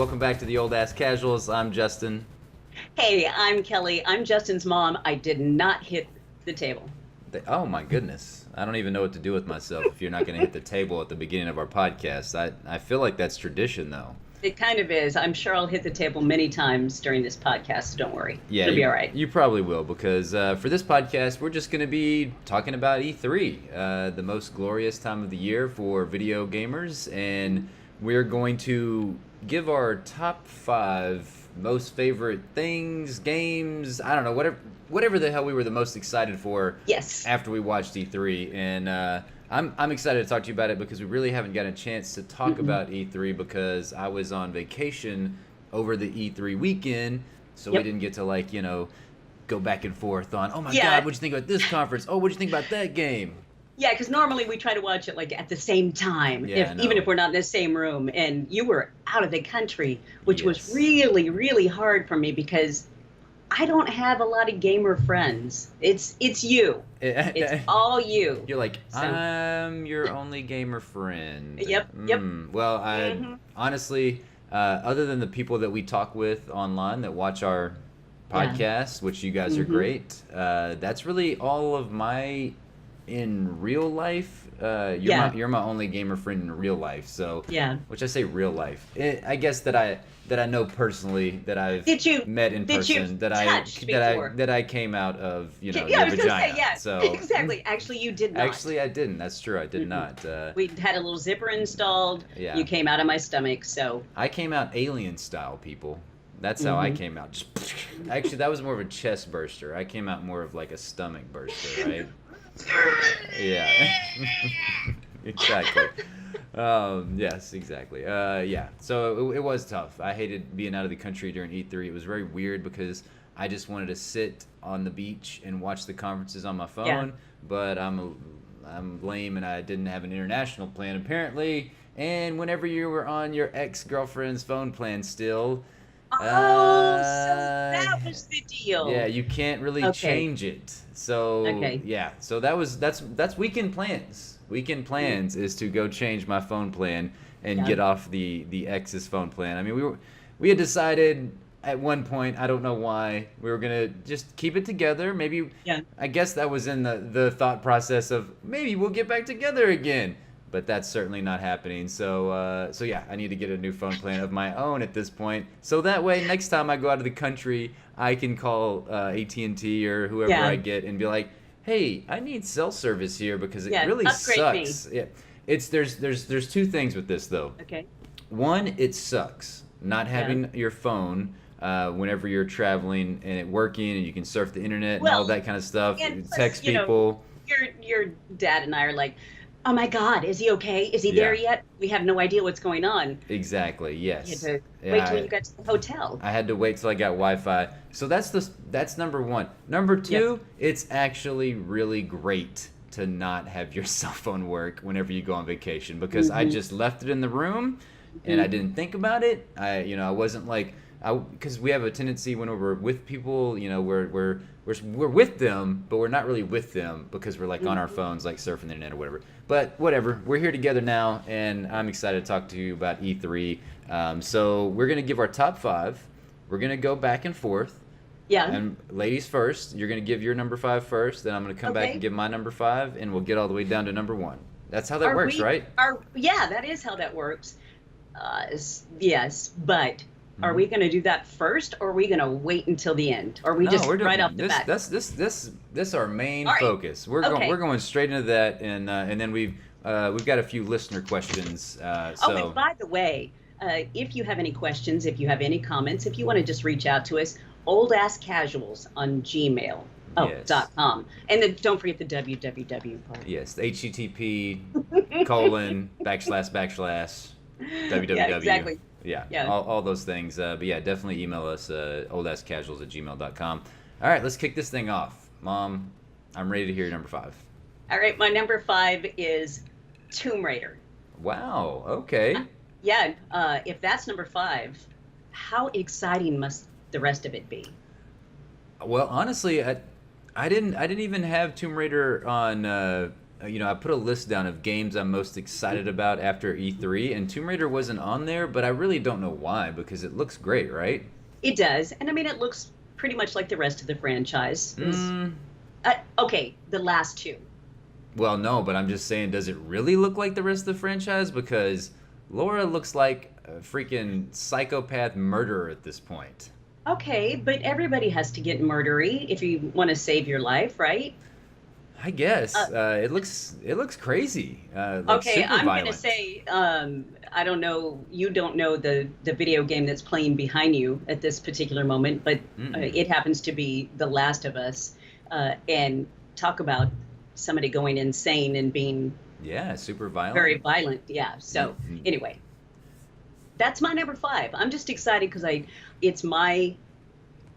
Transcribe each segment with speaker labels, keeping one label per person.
Speaker 1: welcome back to the Old Ass Casuals. I'm Justin.
Speaker 2: Hey, I'm Kelly. I'm Justin's mom. I did not hit the table.
Speaker 1: Oh my goodness. I don't even know what to do with myself if you're not going to hit the table at the beginning of our podcast. I feel like that's tradition, though.
Speaker 2: It kind of is. I'm sure I'll hit the table many times during this podcast, so don't worry.
Speaker 1: Yeah,
Speaker 2: It'll be all right.
Speaker 1: You probably will because for this podcast, we're just going to be talking about E3, the most glorious time of the year for video gamers, and we're going to give our top 5 most favorite things, games, I don't know, whatever the hell we were the most excited for
Speaker 2: Yes.
Speaker 1: after we watched E3. And I'm excited to talk to you about it because we really haven't gotten a chance to talk about E3 because I was on vacation over the E3 weekend, so we didn't get to, go back and forth on, oh my God, what'd you think about this conference? Oh, what'd you think about that game?
Speaker 2: Yeah, because normally we try to watch it at the same time, even if we're not in the same room. And you were out of the country, which was really, really hard for me because I don't have a lot of gamer friends. It's you. It's all you.
Speaker 1: You're like, I'm your only gamer friend.
Speaker 2: Yep.
Speaker 1: Well, honestly, other than the people that we talk with online that watch our podcast, which you guys are great, that's really all of my in real life. You're my only gamer friend in real life. So which I say real life. I guess that I know personally, that I've met in person, that I came out of your vagina. So
Speaker 2: exactly. Actually, you did not.
Speaker 1: Actually, I didn't. That's true. I did not.
Speaker 2: We had a little zipper installed. You came out of my stomach. So
Speaker 1: I came out alien style, people. That's how I came out. Actually, that was more of a chest burster. I came out more of like a stomach burster, right? Yeah. Exactly. Yes, exactly. So it was tough. I hated being out of the country during E3. It was very weird because I just wanted to sit on the beach and watch the conferences on my phone, but I'm lame and I didn't have an international plan apparently. And whenever you were on your ex-girlfriend's phone plan still,
Speaker 2: so that was the deal.
Speaker 1: Yeah, you can't really change it. So so that's weekend plans. Weekend plans is to go change my phone plan and get off the ex's phone plan. I mean, we had decided at one point, I don't know why, we were gonna just keep it together. Maybe I guess that was in the thought process of maybe we'll get back together again. But that's certainly not happening. So I need to get a new phone plan of my own at this point. So that way, next time I go out of the country, I can call AT&T or whoever I get and be like, "Hey, I need cell service here because it really sucks." Yeah, there's 2 things with this though.
Speaker 2: Okay.
Speaker 1: One, it sucks not having your phone whenever you're traveling and it working and you can surf the internet and all that kind of stuff.
Speaker 2: And
Speaker 1: text people.
Speaker 2: Your dad and I are like, oh my God, is he okay? Is he there yet? We have no idea what's going on.
Speaker 1: Exactly, yes.
Speaker 2: You had to wait till you got to the hotel.
Speaker 1: I had to wait till I got Wi-Fi. So that's number 1. Number 2, it's actually really great to not have your cell phone work whenever you go on vacation because I just left it in the room and I didn't think about it. I wasn't like, because we have a tendency when we're with people, we're with them, but we're not really with them because we're like on our phones, like surfing the internet or whatever. But whatever, we're here together now, and I'm excited to talk to you about E3. So we're gonna give our top 5. We're gonna go back and forth.
Speaker 2: Yeah.
Speaker 1: And ladies first. You're gonna give your number 5 first, then I'm gonna come back and give my number 5, and we'll get all the way down to number 1. That's how that works, right?
Speaker 2: That is how that works. Yes, but. Are we going to do that first, or are we going to wait until the end? Or we're right off the bat?
Speaker 1: This our main focus. We're going straight into that, and then we've got a few listener questions.
Speaker 2: And by the way, if you have any questions, if you have any comments, if you want to just reach out to us, oldasscasuals on Gmail. .com. And then don't forget the www part.
Speaker 1: Yes, the HTTP :// www.
Speaker 2: Yeah, exactly.
Speaker 1: Yeah. All those things. But yeah, definitely email us, oldasscasuals@gmail.com. All right, let's kick this thing off. Mom, I'm ready to hear your number 5.
Speaker 2: All right, my number 5 is Tomb Raider.
Speaker 1: Wow, okay.
Speaker 2: If that's number 5, how exciting must the rest of it be?
Speaker 1: Well, honestly, I didn't even have Tomb Raider on I put a list down of games I'm most excited about after E3, and Tomb Raider wasn't on there, but I really don't know why, because it looks great, right?
Speaker 2: It does, and I mean, it looks pretty much like the rest of the franchise. Okay, the last two.
Speaker 1: Well, no, but I'm just saying, does it really look like the rest of the franchise? Because Laura looks like a freaking psychopath murderer at this point.
Speaker 2: Okay, but everybody has to get murdery if you want to save your life, right?
Speaker 1: I guess it looks crazy. Like
Speaker 2: okay,
Speaker 1: super
Speaker 2: I'm
Speaker 1: violent.
Speaker 2: gonna say I don't know. You don't know the video game that's playing behind you at this particular moment, but it happens to be The Last of Us, and talk about somebody going insane and being
Speaker 1: super violent,
Speaker 2: very violent. Yeah. So anyway, that's my number 5. I'm just excited because it's my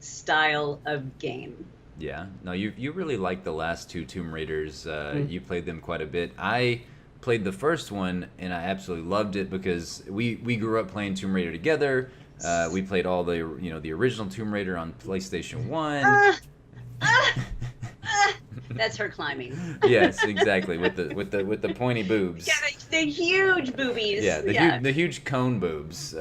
Speaker 2: style of game.
Speaker 1: Yeah, no, you really like the last 2 Tomb Raiders. You played them quite a bit. I played the first one and I absolutely loved it because we grew up playing Tomb Raider together. We played all the the original Tomb Raider on PlayStation 1.
Speaker 2: That's her climbing.
Speaker 1: Yes, exactly, with the pointy boobs.
Speaker 2: Yeah, the huge boobies.
Speaker 1: Yeah, the huge cone boobs,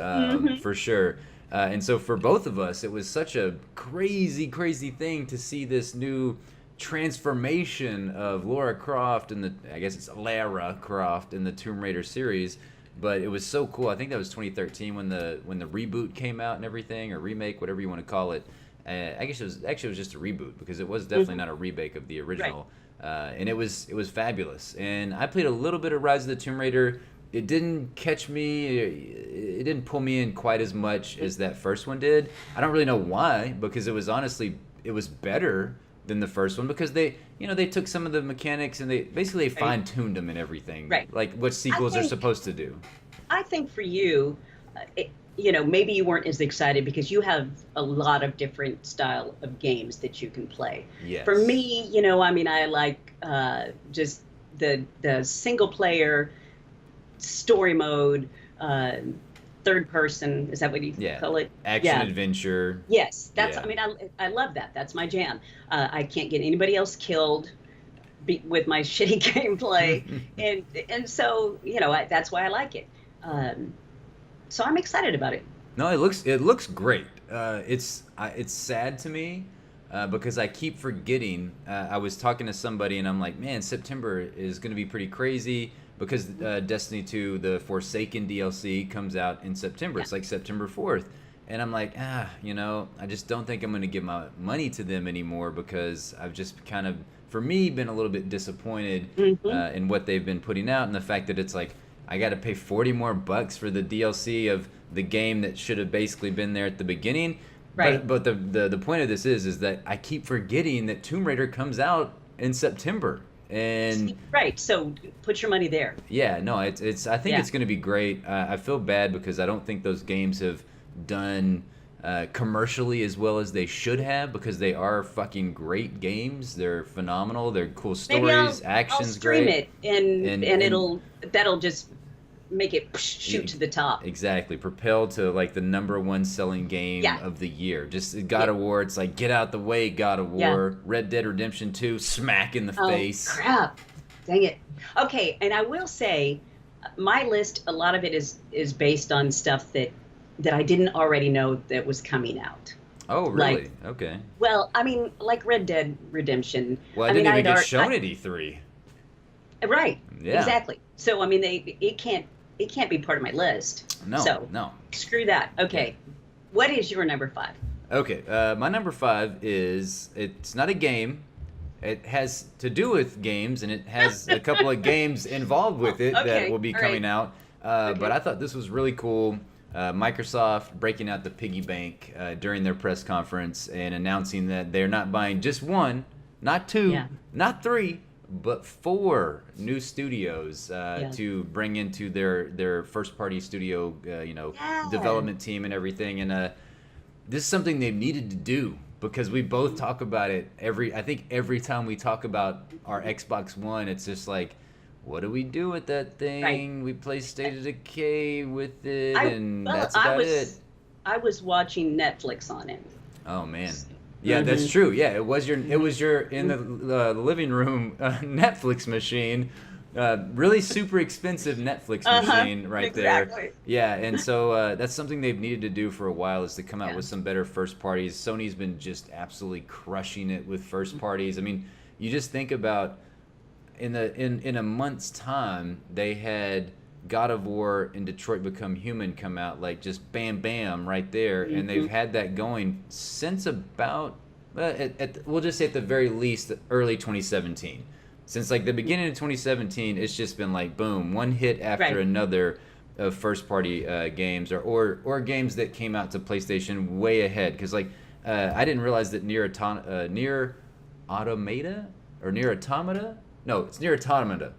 Speaker 1: for sure. And so for both of us, it was such a crazy thing to see this new transformation of Lara Croft and I guess it's Lara Croft in the Tomb Raider series. But it was so cool. I think that was 2013 when the reboot came out and everything, or remake, whatever you want to call it. I guess it was just a reboot because it was definitely not a remake of the original. Right. And it was fabulous. And I played a little bit of Rise of the Tomb Raider. It didn't catch me. It didn't pull me in quite as much as that first one did. I don't really know why, because it was better than the first one because they took some of the mechanics and they basically fine-tuned them and everything.
Speaker 2: Right.
Speaker 1: Like what sequels are supposed to do. I
Speaker 2: think for you, maybe you weren't as excited because you have a lot of different style of games that you can play.
Speaker 1: Yes.
Speaker 2: For me, I like just the single player story mode, third person, is that what you call it?
Speaker 1: Action adventure.
Speaker 2: Yes, that's I love that. That's my jam. I can't get anybody else killed with my shitty gameplay, and so that's why I like it. So I'm excited about it.
Speaker 1: No, it looks great. It's sad to me because I keep forgetting. I was talking to somebody and I'm like, man, September is going to be pretty crazy because Destiny 2, the Forsaken DLC, comes out in September. Yeah. It's like September 4th. And I'm like, I just don't think I'm going to give my money to them anymore because I've just kind of, for me, been a little bit disappointed in what they've been putting out and the fact that it's like, I got to pay $40 more for the DLC of the game that should have basically been there at the beginning. Right. But the point of this is that I keep forgetting that Tomb Raider comes out in September. And
Speaker 2: right, so put your money there.
Speaker 1: Yeah, no, it's. I think it's going to be great. I feel bad because I don't think those games have done commercially as well as they should have because they are fucking great games. They're phenomenal. They're cool stories. Action's
Speaker 2: I'll stream
Speaker 1: great.
Speaker 2: And that'll just make it shoot to the top.
Speaker 1: Exactly. Propelled to like the #1 selling game of the year. Just God of War, it's like get out the way, God of War. Red Dead Redemption 2, smack in the face.
Speaker 2: Crap. Dang it. Okay, and I will say my list, a lot of it is based on stuff that I didn't already know that was coming out.
Speaker 1: Oh, really? Okay.
Speaker 2: Well, I mean, like Red Dead Redemption.
Speaker 1: Well, I didn't even get shown at E3.
Speaker 2: Right. Yeah. Exactly. So I mean, it can't be part of my list.
Speaker 1: No.
Speaker 2: Screw that. Okay. What is your number 5?
Speaker 1: Okay. My number 5 it's not a game. It has to do with games, and it has a couple of games involved with it that will be coming out. But I thought this was really cool. Microsoft breaking out the piggy bank during their press conference and announcing that they're not buying just 1, not 2, not 3, but 4 new studios to bring into their first party studio development team and everything. And this is something they've needed to do because we both talk about it every time we talk about our Xbox One. It's just like, what do we do with that thing? Right. We play State of Decay with it, that's about it.
Speaker 2: I was watching Netflix on it.
Speaker 1: Oh man. Yeah, that's true. Yeah, it was your in the living room Netflix machine, really super expensive Netflix machine right there.
Speaker 2: Exactly.
Speaker 1: Yeah, and so that's something they've needed to do for a while is to come out
Speaker 2: Yeah.
Speaker 1: with some better first parties. Sony's been just absolutely crushing it with first parties. I mean, you just think about in a month's time they had God of War and Detroit Become Human come out like just bam bam right there, and they've had that going since about we'll just say at the very least early 2017. Since like the beginning of 2017, it's just been like boom, one hit after
Speaker 2: Right.
Speaker 1: another of first party games or games that came out to PlayStation way ahead. Because like I didn't realize that Near Automata or Near Automata, no, it's Near Automata.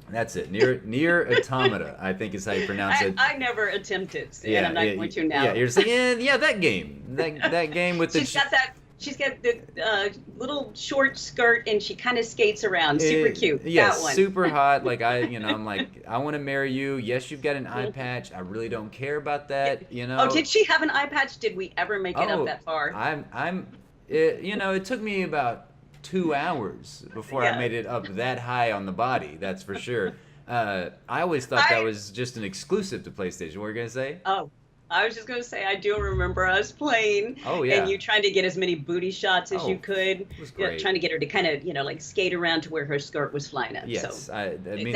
Speaker 1: That's it. Near Automata, I think is how you pronounce it.
Speaker 2: I never attempted,
Speaker 1: Yeah,
Speaker 2: and I'm not
Speaker 1: yeah,
Speaker 2: going to now.
Speaker 1: yeah. You're just like, yeah, that game, that game with the.
Speaker 2: She's got that. She's got the little short skirt, and she kind of skates around. Super cute.
Speaker 1: Yes,
Speaker 2: That one.
Speaker 1: super hot. Like I'm like, I want to marry you. Yes, you've got an eye patch. I really don't care about that. You know.
Speaker 2: Oh, did she have an eye patch? Did we ever make it up that far?
Speaker 1: It took me about 2 hours before I made it up that high on the body. That's for sure. I always thought that was just an exclusive to PlayStation. What were you gonna say?
Speaker 2: Oh, I was just going to say, I do remember us playing.
Speaker 1: Oh, yeah.
Speaker 2: And you trying to get as many booty shots as you could.
Speaker 1: It was great.
Speaker 2: Trying to get her to kind of, like skate around to where her skirt was flying up.
Speaker 1: Yes.
Speaker 2: So
Speaker 1: I mean,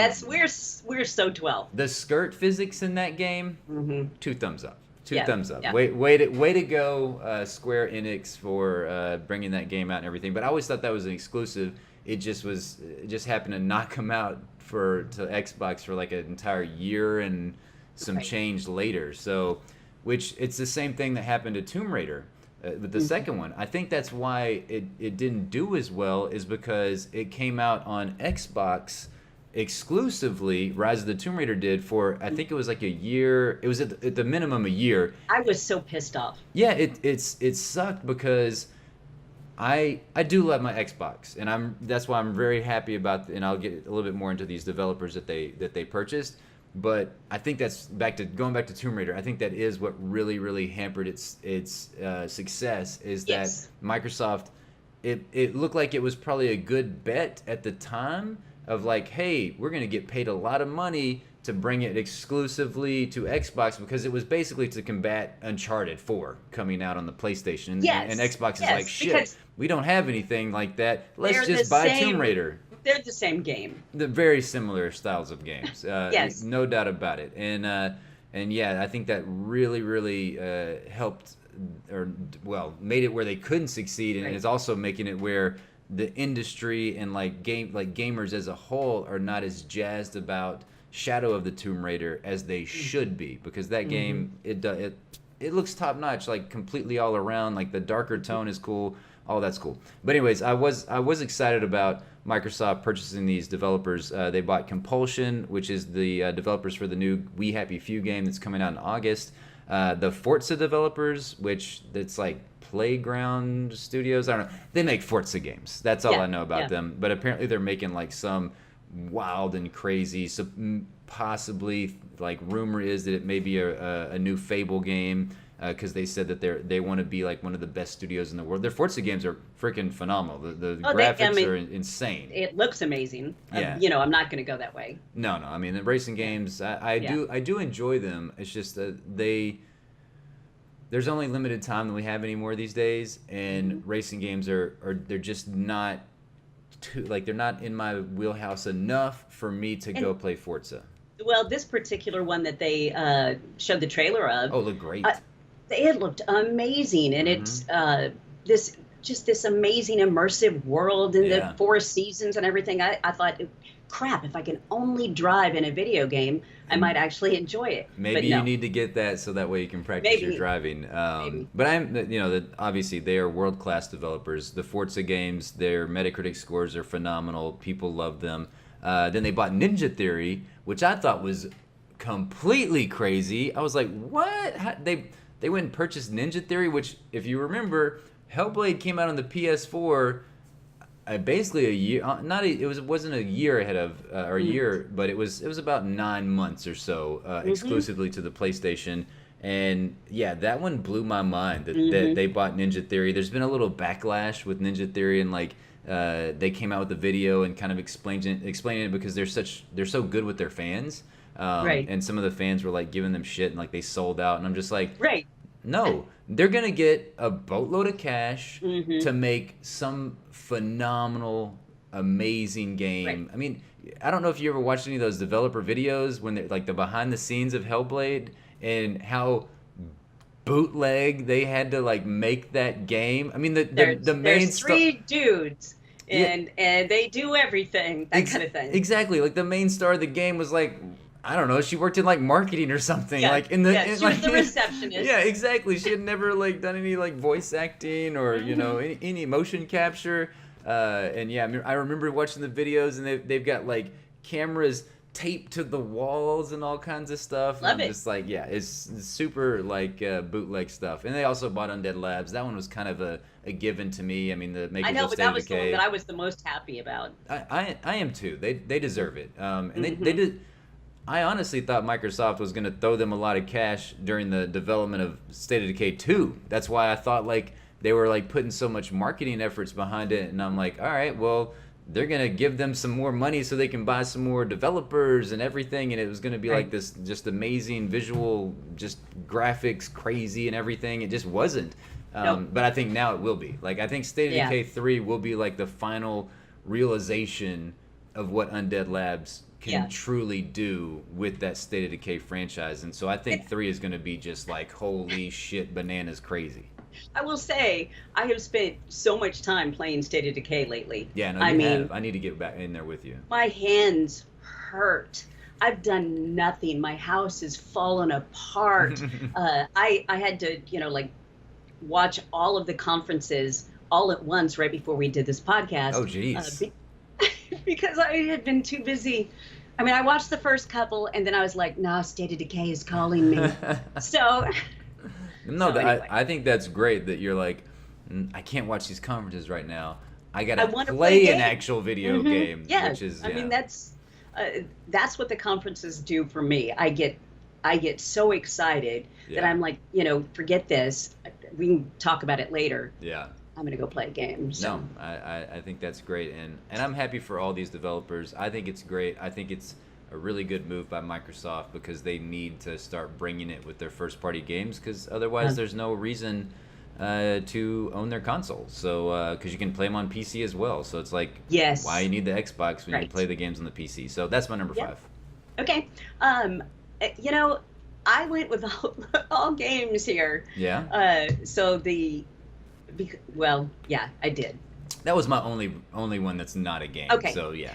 Speaker 2: we're so 12.
Speaker 1: The skirt physics in that game, 2 thumbs up. Two thumbs up.
Speaker 2: Yeah.
Speaker 1: Way to go, Square Enix for bringing that game out and everything. But I always thought that was an exclusive. It just happened to not come out to Xbox for like an entire year and some change later. So, which it's the same thing that happened to Tomb Raider. With the second one, I think that's why it didn't do as well, is because it came out on Xbox exclusively. Rise of the Tomb Raider did for, I think it was like a year. It was at the minimum a year.
Speaker 2: I was so pissed off.
Speaker 1: Yeah, it sucked because I do love my Xbox, and that's why I'm very happy about. And I'll get a little bit more into these developers that they purchased. But I think that's going back to Tomb Raider. I think that is what really hampered its success. Is that Microsoft? It looked like it was probably a good bet at the time of like, hey, we're gonna get paid a lot of money to bring it exclusively to Xbox, because it was basically to combat Uncharted 4 coming out on the PlayStation. And Xbox is like, shit, we don't have anything like that. Let's just buy Tomb Raider.
Speaker 2: They're the same game.
Speaker 1: The very similar styles of games.
Speaker 2: Yes.
Speaker 1: No doubt about it. And yeah, I think that really helped, made it where they couldn't succeed, and it's also making it where the industry and gamers as a whole are not as jazzed about Shadow of the Tomb Raider as they should be, because that game it looks top notch, like completely all around. Like the darker tone is cool. All that's cool. But anyways, I was excited about Microsoft purchasing these developers. They bought Compulsion, which is the developers for the new We Happy Few game that's coming out in August. The Forza developers, which it's like Playground Studios. I don't know. They make Forza games. That's all I know about them. But apparently they're making like some wild and crazy, so possibly, like, rumor is that it may be a new Fable game, because they said that they want to be like one of the best studios in the world. Their Forza games are freaking phenomenal. The graphics are insane.
Speaker 2: It looks amazing.
Speaker 1: Yeah.
Speaker 2: I'm not going to go that way.
Speaker 1: No. I mean, the racing games, I do enjoy them. It's just that there's only limited time that we have anymore these days, and racing games they're just not they're not in my wheelhouse enough for me to go play Forza.
Speaker 2: Well, this particular one that they showed the trailer of,
Speaker 1: looked great.
Speaker 2: It looked amazing, and it's this amazing immersive world, and the 4 seasons and everything. I thought, crap, if I can only drive in a video game, I might actually enjoy it.
Speaker 1: Maybe you need to get that so that way you can practice your driving. But obviously they are world-class developers. The Forza games, their Metacritic scores are phenomenal. People love them. Then they bought Ninja Theory, which I thought was completely crazy. I was like, what? They went and purchased Ninja Theory, which, if you remember, Hellblade came out on the PS4 basically a year. It wasn't a year ahead of or a year, but it was about 9 months or so exclusively to the PlayStation. And yeah, that one blew my mind that
Speaker 2: Hmm.
Speaker 1: they bought Ninja Theory. There's been a little backlash with Ninja Theory, and like they came out with a video and kind of explaining it because they're so good with their fans.
Speaker 2: Right.
Speaker 1: And some of the fans were like giving them shit and like they sold out, and I'm just like,
Speaker 2: Right.
Speaker 1: no, they're gonna get a boatload of cash
Speaker 2: Hmm.
Speaker 1: to make some phenomenal, amazing
Speaker 2: Right.
Speaker 1: game. I mean, I don't know if you ever watched any of those developer videos when they're like the behind the scenes of Hellblade and how bootleg they had to like make that game. I mean, the main
Speaker 2: There's
Speaker 1: stuff.
Speaker 2: three dudes,
Speaker 1: Yeah,
Speaker 2: and they do everything, that kind of thing.
Speaker 1: exactly. Like the main star of the game was like, I don't know, she worked in like marketing or something.
Speaker 2: Yeah.
Speaker 1: Like in
Speaker 2: Yeah.
Speaker 1: in
Speaker 2: She was
Speaker 1: like
Speaker 2: the
Speaker 1: yeah,
Speaker 2: receptionist.
Speaker 1: exactly. She had never like done any like voice acting or
Speaker 2: Hmm.
Speaker 1: any motion capture. And yeah, I remember watching the videos and they've got like cameras taped to the walls and all kinds of stuff. And
Speaker 2: Love
Speaker 1: I'm
Speaker 2: it.
Speaker 1: just like, yeah, it's super like bootleg stuff. And they also bought Undead Labs. That one was kind of a given to me. I mean, the
Speaker 2: I
Speaker 1: makers
Speaker 2: know,
Speaker 1: of
Speaker 2: but
Speaker 1: State
Speaker 2: that
Speaker 1: of
Speaker 2: was the one that
Speaker 1: Decay.
Speaker 2: I was the most happy about.
Speaker 1: I am too. They deserve it. And they
Speaker 2: Hmm.
Speaker 1: did. I honestly thought Microsoft was going to throw them a lot of cash during the development of State of Decay 2. That's why I thought like they were like putting so much marketing efforts behind it, and I'm like, all right, well, they're going to give them some more money so they can buy some more developers and everything, and it was going to be like
Speaker 2: Right.
Speaker 1: this just amazing visual, just graphics crazy and everything. It just wasn't.
Speaker 2: Nope.
Speaker 1: But I think now it will be. Like I think State of
Speaker 2: Yeah.
Speaker 1: Decay 3 will be like the final realization of what Undead Labs can
Speaker 2: Yeah.
Speaker 1: truly do with that State of Decay franchise. And so I
Speaker 2: And
Speaker 1: think 3 is going to be just like, holy shit, bananas crazy.
Speaker 2: I will say, I have spent so much time playing State of Decay lately.
Speaker 1: Yeah, no,
Speaker 2: I
Speaker 1: you
Speaker 2: mean,
Speaker 1: have. I need to get back in there with you.
Speaker 2: my hands hurt. I've done nothing. My house is fallen apart. I had to, like watch all of the conferences all at once right before we did this podcast,
Speaker 1: Oh, jeez.
Speaker 2: because I had been too busy. I mean, I watched the first couple, and then I was like, "No, State of Decay is calling me." So,
Speaker 1: No,
Speaker 2: so anyway,
Speaker 1: I think that's great that you're like, I can't watch these conferences right now. I
Speaker 2: I
Speaker 1: gotta
Speaker 2: want to play a
Speaker 1: play an
Speaker 2: game.
Speaker 1: actual video game,
Speaker 2: Yeah,
Speaker 1: which is
Speaker 2: I mean
Speaker 1: yeah,
Speaker 2: that's what the conferences do for me. I get so excited that
Speaker 1: yeah,
Speaker 2: I'm like, forget this. We can talk about it later.
Speaker 1: yeah.
Speaker 2: I'm gonna go play a game.
Speaker 1: No,
Speaker 2: So
Speaker 1: I think that's great, and I'm happy for all these developers. I think it's great. I think it's a really good move by Microsoft because they need to start bringing it with their first party games because otherwise
Speaker 2: uh,
Speaker 1: there's no reason to own their console. So because you can play them on PC as well. So it's like why
Speaker 2: yes,
Speaker 1: you need the Xbox when you can
Speaker 2: right.
Speaker 1: play the games on the PC. So that's my number
Speaker 2: Yep.
Speaker 1: five.
Speaker 2: Okay. Um, you know, I went with all games here.
Speaker 1: Yeah,
Speaker 2: So well, yeah, I did.
Speaker 1: that was my only one that's not a game.
Speaker 2: Okay.
Speaker 1: So yeah,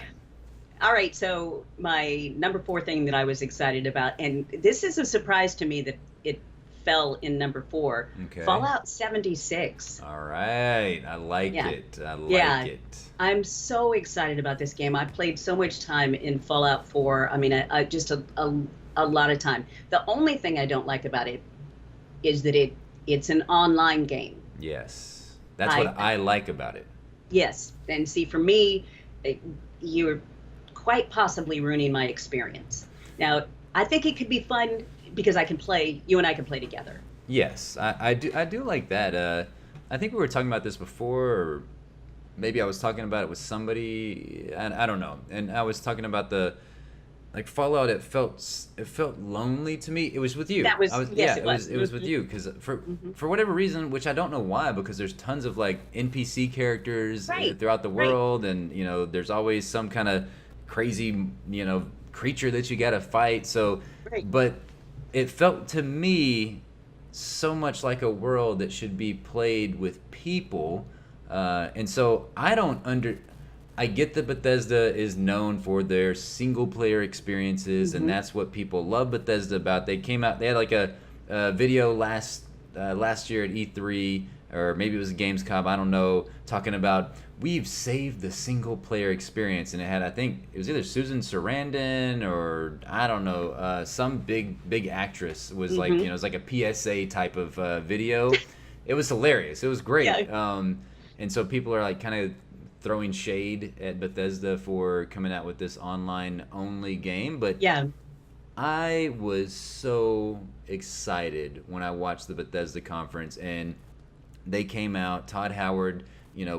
Speaker 2: All right. So my number four thing that I was excited about, and this is a surprise to me that it fell in number four,
Speaker 1: okay.
Speaker 2: Fallout 76.
Speaker 1: All right, I like
Speaker 2: Yeah.
Speaker 1: it. I
Speaker 2: Yeah.
Speaker 1: like it.
Speaker 2: I'm so excited about this game. I played so much time in Fallout 4. I mean, just a lot of time. The only thing I don't like about it is that it's an online game.
Speaker 1: Yes. That's
Speaker 2: I
Speaker 1: what I like about it.
Speaker 2: Yes, and see, for me, it, you're quite possibly ruining my experience. Now, I think it could be fun because you and I can play together.
Speaker 1: Yes, I do like that. I think we were talking about this before, or maybe I was talking about it with somebody, and I don't know. And I was talking about the like Fallout. It felt lonely to me. It was with you.
Speaker 2: That was,
Speaker 1: I was
Speaker 2: yes,
Speaker 1: yeah.
Speaker 2: it
Speaker 1: It was
Speaker 2: was.
Speaker 1: it was with you because
Speaker 2: Hmm.
Speaker 1: for whatever reason, which I don't know why, because there's tons of like NPC characters
Speaker 2: Right,
Speaker 1: throughout the
Speaker 2: right,
Speaker 1: world, and there's always some kind of crazy creature that you got to fight. So,
Speaker 2: right.
Speaker 1: but it felt to me so much like a world that should be played with people, and so I get that Bethesda is known for their single player experiences, and
Speaker 2: Hmm.
Speaker 1: that's what people love Bethesda about. They had like a video last year at E3, or maybe it was Gamescom, I don't know, talking about we've saved the single player experience, and it had, I think it was either Susan Sarandon or I don't know, some big actress was like,
Speaker 2: Hmm.
Speaker 1: it was like a PSA type of video. It was hilarious. It was
Speaker 2: Yeah.
Speaker 1: great. And so people are like kind of throwing shade at Bethesda for coming out with this online only game, but
Speaker 2: Yeah.
Speaker 1: I was so excited when I watched the Bethesda conference and they came out. Todd Howard,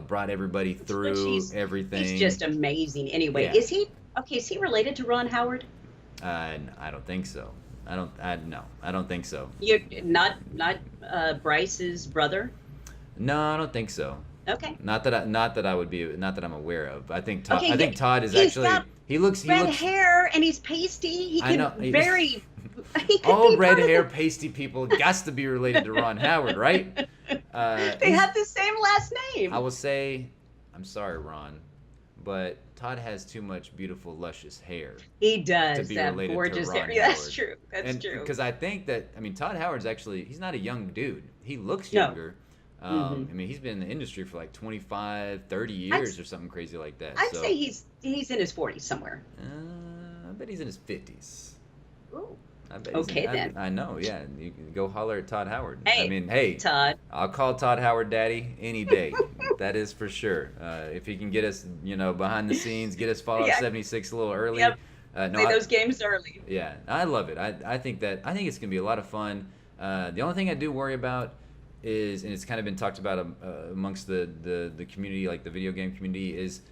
Speaker 1: brought everybody through everything.
Speaker 2: He's just amazing. Anyway,
Speaker 1: Yeah.
Speaker 2: is he okay? Is he related to Ron Howard?
Speaker 1: I don't think so. No, I don't think so.
Speaker 2: You're not Bryce's brother?
Speaker 1: No, I don't think so.
Speaker 2: Okay.
Speaker 1: Not that I'm aware of. I think Todd.
Speaker 2: Okay,
Speaker 1: I think Todd is
Speaker 2: he's
Speaker 1: actually.
Speaker 2: got
Speaker 1: He looks.
Speaker 2: red hair and he's pasty. He
Speaker 1: I
Speaker 2: can
Speaker 1: know.
Speaker 2: very. He could
Speaker 1: All
Speaker 2: be
Speaker 1: red
Speaker 2: part of
Speaker 1: hair, pasty people got to be related to Ron Howard, right?
Speaker 2: They have the same last name.
Speaker 1: I will say, I'm sorry, Ron, but Todd has too much beautiful, luscious hair.
Speaker 2: He does.
Speaker 1: To be
Speaker 2: that
Speaker 1: related
Speaker 2: gorgeous
Speaker 1: to Ron
Speaker 2: hair. That's
Speaker 1: Howard.
Speaker 2: true. That's true.
Speaker 1: Because I think that, Todd Howard's actually, he's not a young dude. He looks
Speaker 2: No.
Speaker 1: younger. He's been in the industry for like 25, 30 years or something crazy like that.
Speaker 2: I'd say he's in his 40s somewhere.
Speaker 1: I bet he's in his 50s.
Speaker 2: Ooh.
Speaker 1: I bet
Speaker 2: Okay, then.
Speaker 1: I know, yeah. You can go holler at Todd Howard.
Speaker 2: Hey, Todd.
Speaker 1: I'll call Todd Howard daddy any day. That is for sure. If he can get us, behind the scenes, get us Fallout 76 a little early.
Speaker 2: Yep.
Speaker 1: No,
Speaker 2: Play those games early.
Speaker 1: Yeah, I love it. I think it's gonna be a lot of fun. The only thing I do worry about is, and it's kind of been talked about amongst the community, like the video game community, is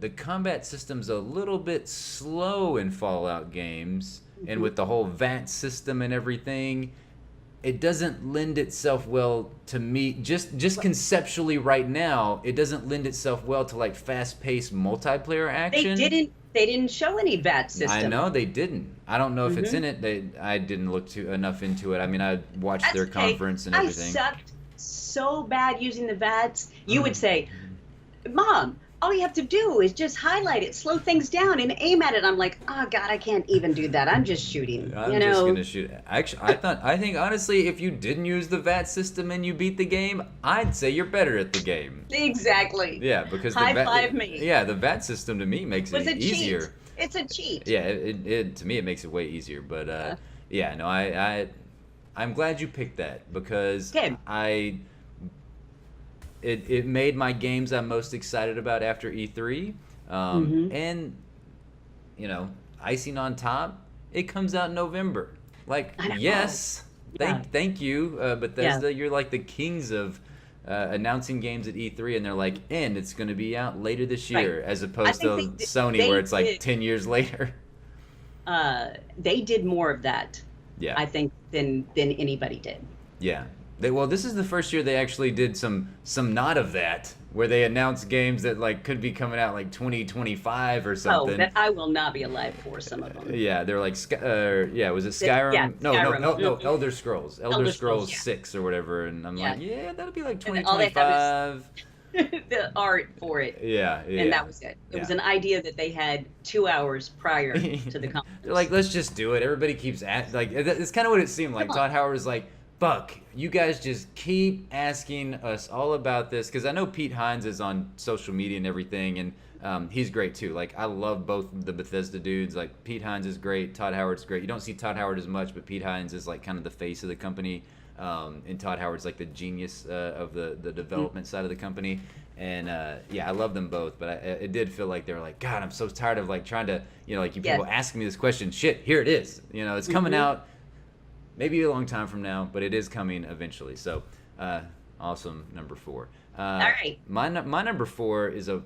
Speaker 1: the combat system's a little bit slow in Fallout games. And with the whole VAT system and everything, it doesn't lend itself well to me. Just conceptually right now, it doesn't lend itself well to like fast-paced multiplayer action.
Speaker 2: They didn't show any VAT system.
Speaker 1: I know they didn't. I don't know if it's in it. I didn't look enough into it. I watched their conference and everything.
Speaker 2: I sucked so bad using the VATs. You would say, Mom, all you have to do is just highlight it, slow things down, and aim at it. I'm like, oh God, I can't even do that. I'm just shooting.
Speaker 1: I'm just gonna shoot. Actually, I think honestly, if you didn't use the VAT system and you beat the game, I'd say you're better at the game.
Speaker 2: Exactly.
Speaker 1: Yeah, because
Speaker 2: high five me.
Speaker 1: Yeah, the VAT system to me makes it easier.
Speaker 2: Cheat. It's a cheat.
Speaker 1: Yeah, it to me it makes it way easier. But I'm glad you picked that because It made my games I'm most excited about after E3. And, icing on top, it comes out in November. Like, yes, thank you, Bethesda. You're like the kings of announcing games at E3, and they're like, and it's going to be out later this year, as opposed to Sony, where it's like 10 years later.
Speaker 2: They did more of that, I think, than anybody did.
Speaker 1: Yeah. This is the first year they actually did some not of that, where they announced games that like could be coming out like 2025 or something.
Speaker 2: Oh, that I will not be alive for some of them.
Speaker 1: Yeah, they're like, was it Skyrim?
Speaker 2: Yeah, Skyrim.
Speaker 1: No, Elder Scrolls. Elder Scrolls 6 or whatever, and I'm like, that'll be like 2025.
Speaker 2: The art for it.
Speaker 1: Yeah.
Speaker 2: And that was it. It was an idea that they had 2 hours prior to the conference.
Speaker 1: They're like, let's just do it. Everybody keeps it's kind of what it seemed like. Todd Howard was like, fuck, you guys just keep asking us all about this, because I know Pete Hines is on social media and everything, and he's great too. Like, I love both the Bethesda dudes. Like, Pete Hines is great, Todd Howard's great. You don't see Todd Howard as much, but Pete Hines is like kind of the face of the company, and Todd Howard's like the genius of the development side of the company. And I love them both, but it did feel like they were like, God, I'm so tired of like trying to, people asking me this question. Shit, here it is. It's coming out. Maybe a long time from now, but it is coming eventually. So, awesome, number 4.
Speaker 2: All right.
Speaker 1: My number 4 is a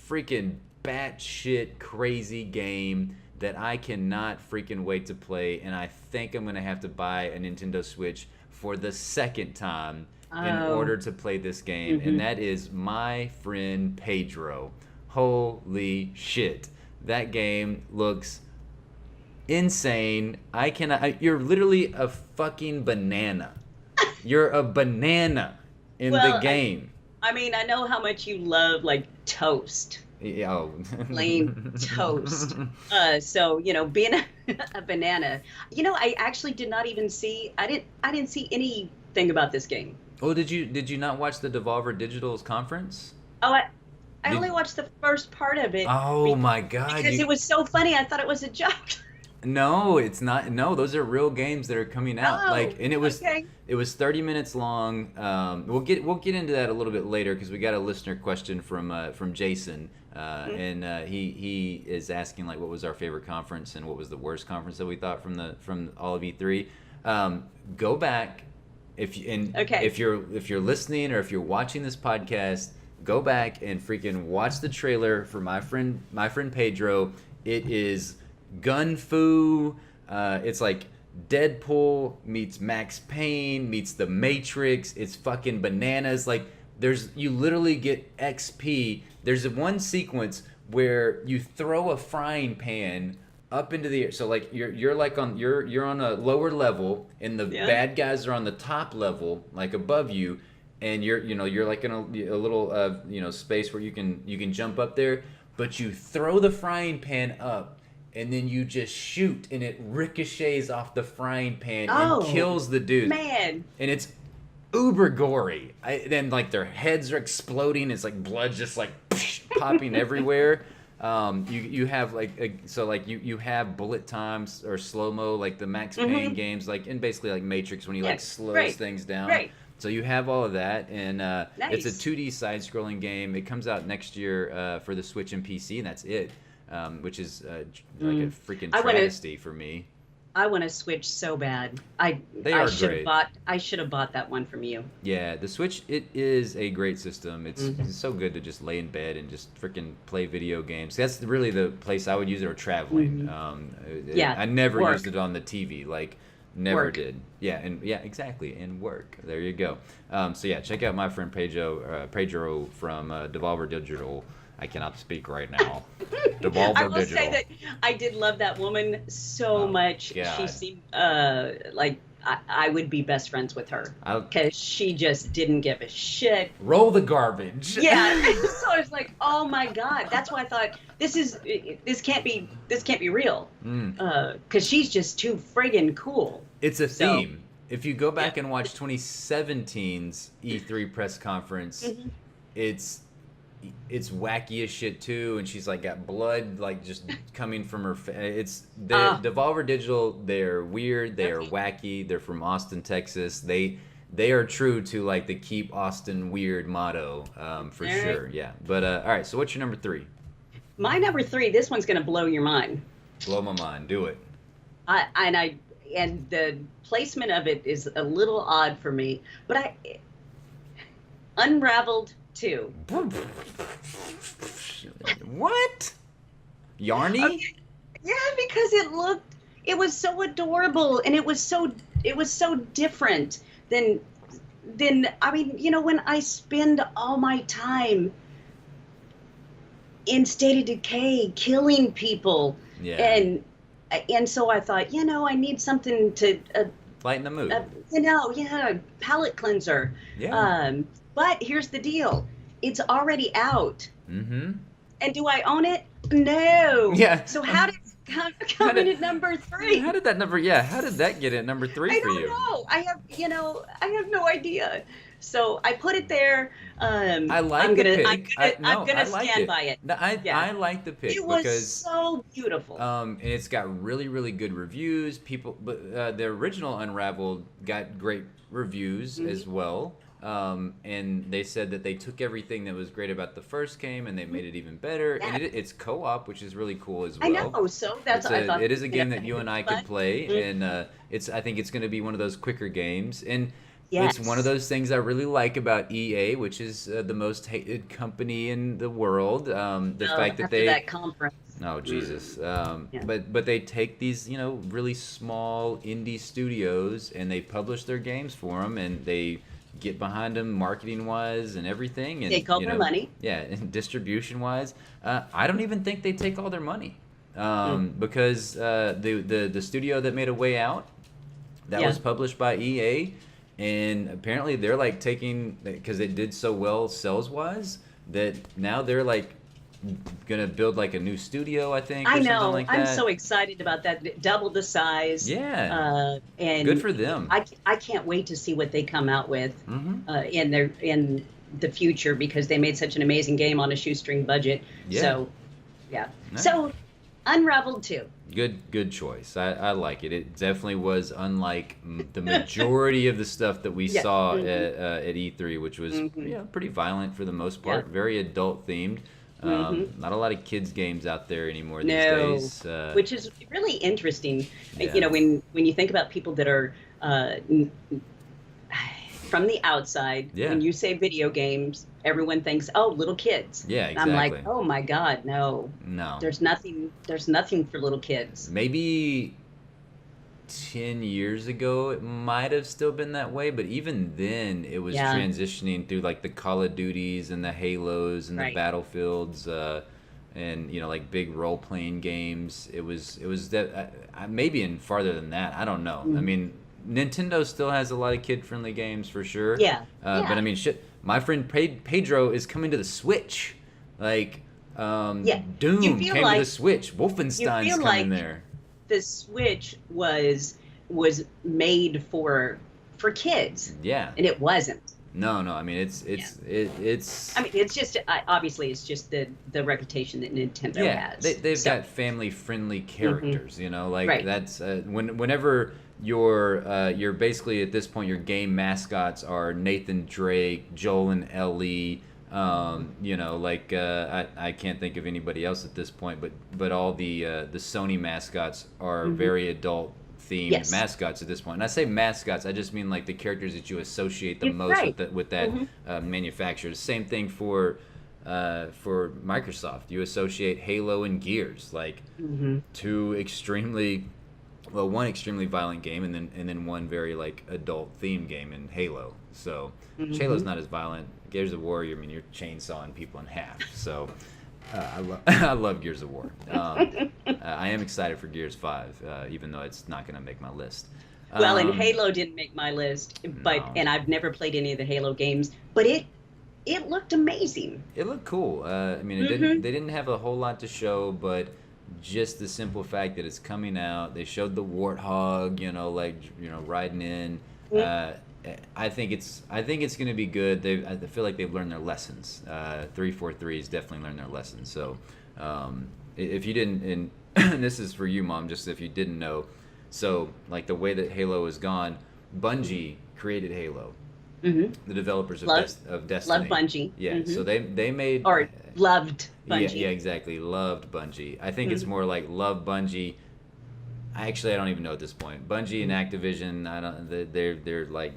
Speaker 1: freaking batshit crazy game that I cannot freaking wait to play, and I think I'm going to have to buy a Nintendo Switch for the second time in order to play this game, and that is My Friend Pedro. Holy shit. That game looks insane. You're literally a fucking banana. You're a banana in the game.
Speaker 2: I know how much you love like toast.
Speaker 1: Oh.
Speaker 2: Plain toast. So, being a banana, I actually did not even see, I didn't see anything about this game.
Speaker 1: Oh, did you not watch the Devolver Digital's conference?
Speaker 2: Oh, I only watched the first part of it.
Speaker 1: Oh my God.
Speaker 2: Because it was so funny, I thought it was a joke.
Speaker 1: No, it's not. No, those are real games that are coming out.
Speaker 2: Oh,
Speaker 1: And
Speaker 2: okay.
Speaker 1: it was 30 minutes long. We'll get into that a little bit later because we got a listener question from Jason, and he is asking like what was our favorite conference and what was the worst conference that we thought from all of E3. Go back if you're listening or if you're watching this podcast, go back and freaking watch the trailer for my friend Pedro. It is gun fu. It's like Deadpool meets Max Payne meets The Matrix. It's fucking bananas. Like you literally get XP. There's one sequence where you throw a frying pan up into the air. So like you're on a lower level and the bad guys are on the top level, like above you, and you're like in a little space where you can jump up there, but you throw the frying pan up and then you just shoot and it ricochets off the frying pan and kills the dude.
Speaker 2: Man.
Speaker 1: And it's uber gory. Then like their heads are exploding. It's like blood just like popping everywhere. You have you have bullet times or slow mo like the Max Payne games, like in basically like Matrix when he like slows things down. Right. So you have all of that, and it's a 2D side-scrolling game. It comes out next year for the Switch and PC, and that's it, which is like a freaking travesty for me.
Speaker 2: I want to Switch so bad. I should have bought that one from you.
Speaker 1: Yeah, the Switch, it is a great system. It's so good to just lay in bed and just freaking play video games. That's really the place I would use it, or traveling. I never used it on the TV. Like, never did. Yeah, exactly. And work. There you go. So yeah, check out my friend Pedro from Devolver Digital. I cannot speak right now. Devolver
Speaker 2: I will
Speaker 1: Digital.
Speaker 2: say that I did love that woman so much.
Speaker 1: God.
Speaker 2: She seemed like I would be best friends with her because she just didn't give a shit.
Speaker 1: Roll the garbage.
Speaker 2: Yeah. So I was like, oh my God. That's why I thought this can't be real. Because she's just too friggin' cool.
Speaker 1: It's a theme. If you go back and watch 2017's E3 press conference, it's wacky as shit too, and she's like got blood like just coming from her face. Devolver Digital, they're weird, they are wacky, they're from Austin, Texas. They are true to like the keep Austin weird motto, for sure. Yeah. But all right, so what's your number 3?
Speaker 2: My number 3, this one's gonna blow your mind.
Speaker 1: Blow my mind, do it.
Speaker 2: And the placement of it is a little odd for me, but Unraveled 2.
Speaker 1: What? Yarny?
Speaker 2: Okay. Yeah, because it was so adorable, and it was so different than I mean, when I spend all my time in State of Decay killing people, and so I thought, I need something to
Speaker 1: lighten the mood.
Speaker 2: Palate cleanser.
Speaker 1: Yeah.
Speaker 2: But here's the deal. It's already out.
Speaker 1: Mm-hmm.
Speaker 2: And do I own it? No.
Speaker 1: Yeah.
Speaker 2: So how did it come in at number 3?
Speaker 1: How did that get at number 3 for you?
Speaker 2: I don't know. I have no idea. So I put it there.
Speaker 1: I like the pick.
Speaker 2: I'm gonna stand by it.
Speaker 1: I like the pick
Speaker 2: because it
Speaker 1: was
Speaker 2: so beautiful.
Speaker 1: And it's got really, really good reviews. But the original Unraveled got great reviews as well. And they said that they took everything that was great about the first game and they made it even better. Yeah. And it's co-op, which is really cool as well.
Speaker 2: I know. So that's I thought.
Speaker 1: It is a game that you and I could play, and I think it's going to be one of those quicker games. And it's one of those things I really like about EA, which is the most hated company in the world. The fact that
Speaker 2: that conference.
Speaker 1: Oh Jesus! But they take these really small indie studios and they publish their games for them, and they get behind them marketing wise and everything, and
Speaker 2: take all their money.
Speaker 1: Yeah, and distribution wise, I don't even think they take all their money, because the studio that made A Way Out, that was published by EA, and apparently they're like taking, because it did so well sales wise, that now they're like gonna build like a new studio, I think.
Speaker 2: I know.
Speaker 1: Something like that.
Speaker 2: I'm so excited about that. Double the size.
Speaker 1: Yeah.
Speaker 2: And
Speaker 1: good for them.
Speaker 2: I can't wait to see what they come out with in the future, because they made such an amazing game on a shoestring budget. Yeah. So, yeah. Nice. So, Unraveled 2.
Speaker 1: Good choice. I like it. It definitely was unlike the majority of the stuff that we
Speaker 2: Yeah.
Speaker 1: saw
Speaker 2: Mm-hmm.
Speaker 1: at E3, which was
Speaker 2: Mm-hmm.
Speaker 1: pretty violent for the most
Speaker 2: Yeah.
Speaker 1: part, very adult themed.
Speaker 2: Mm-hmm.
Speaker 1: Not a lot of kids games out there anymore these
Speaker 2: No,
Speaker 1: days.
Speaker 2: which is really interesting.
Speaker 1: Yeah,
Speaker 2: When you think about people that are from the outside,
Speaker 1: yeah,
Speaker 2: when you say video games, everyone thinks, "Oh, little kids."
Speaker 1: yeah,
Speaker 2: And I'm like,
Speaker 1: exactly.
Speaker 2: "Oh my God, no.
Speaker 1: No,
Speaker 2: There's nothing for little kids."
Speaker 1: maybe 10 years ago it might have still been that way, but even then it was
Speaker 2: Yeah,
Speaker 1: transitioning through like the Call of Duties and the Halos and the
Speaker 2: right.
Speaker 1: Battlefields, and like big role playing games. It was that maybe in farther than that. I don't know. I
Speaker 2: Mhm.
Speaker 1: mean, Nintendo still has a lot of kid friendly games for sure.
Speaker 2: Yeah,
Speaker 1: But I
Speaker 2: yeah,
Speaker 1: mean, shit. My friend Pedro is coming to the Switch. Like,
Speaker 2: yeah. You
Speaker 1: Doom
Speaker 2: feel
Speaker 1: came to the
Speaker 2: like
Speaker 1: Switch.
Speaker 2: you
Speaker 1: Wolfenstein's
Speaker 2: feel
Speaker 1: coming
Speaker 2: like
Speaker 1: there.
Speaker 2: the Switch was made for kids,
Speaker 1: Yeah.
Speaker 2: and it wasn't.
Speaker 1: No, no. I mean,
Speaker 2: Yeah.
Speaker 1: it's
Speaker 2: I mean, it's just obviously it's just the reputation that Nintendo
Speaker 1: yeah.
Speaker 2: has.
Speaker 1: They've
Speaker 2: So,
Speaker 1: got family friendly
Speaker 2: hmm
Speaker 1: characters. Like
Speaker 2: right.
Speaker 1: that's whenever you're basically at this point your game mascots are Nathan Drake, Joel and Ellie. Like I can't think of anybody else at this point, but all the Sony mascots are
Speaker 2: hmm
Speaker 1: very adult themed
Speaker 2: Yes,
Speaker 1: mascots at this point. And I say mascots, I just mean like the characters that you associate the
Speaker 2: you're
Speaker 1: most
Speaker 2: right.
Speaker 1: with that
Speaker 2: hmm
Speaker 1: manufacturer. Same thing for Microsoft. You associate Halo and Gears, like
Speaker 2: hmm
Speaker 1: two extremely well, one extremely violent game, and then one very like adult themed game in Halo. So Halo's
Speaker 2: hmm
Speaker 1: not as violent. Gears of War, I mean, you're chainsawing people in half. So I love I love Gears of War. I am excited for Gears 5, even though it's not going to make my list.
Speaker 2: Well, and
Speaker 1: Um,
Speaker 2: Halo didn't make my list, but
Speaker 1: no,
Speaker 2: and I've never played any of the Halo games, but it looked amazing.
Speaker 1: it looked cool. I mean, it didn't.
Speaker 2: hmm
Speaker 1: They didn't have a whole lot to show, but just the simple fact that it's coming out. They showed the warthog, riding in. Uh, I think it's going to be good. I feel like they've learned their lessons. 343 has definitely learned their lessons. So, if you didn't, and this is for you, Mom, just if you didn't know, so like the way that Halo is gone, Bungie created Halo,
Speaker 2: hmm
Speaker 1: the developers
Speaker 2: Love
Speaker 1: of
Speaker 2: love
Speaker 1: Destiny.
Speaker 2: Bungie.
Speaker 1: Yeah, so they made
Speaker 2: Or loved
Speaker 1: yeah,
Speaker 2: Bungie.
Speaker 1: exactly. Loved Bungie. I think it's
Speaker 2: hmm
Speaker 1: more like love Bungie. I don't even know at this point. Bungie and Activision, I don't. They're like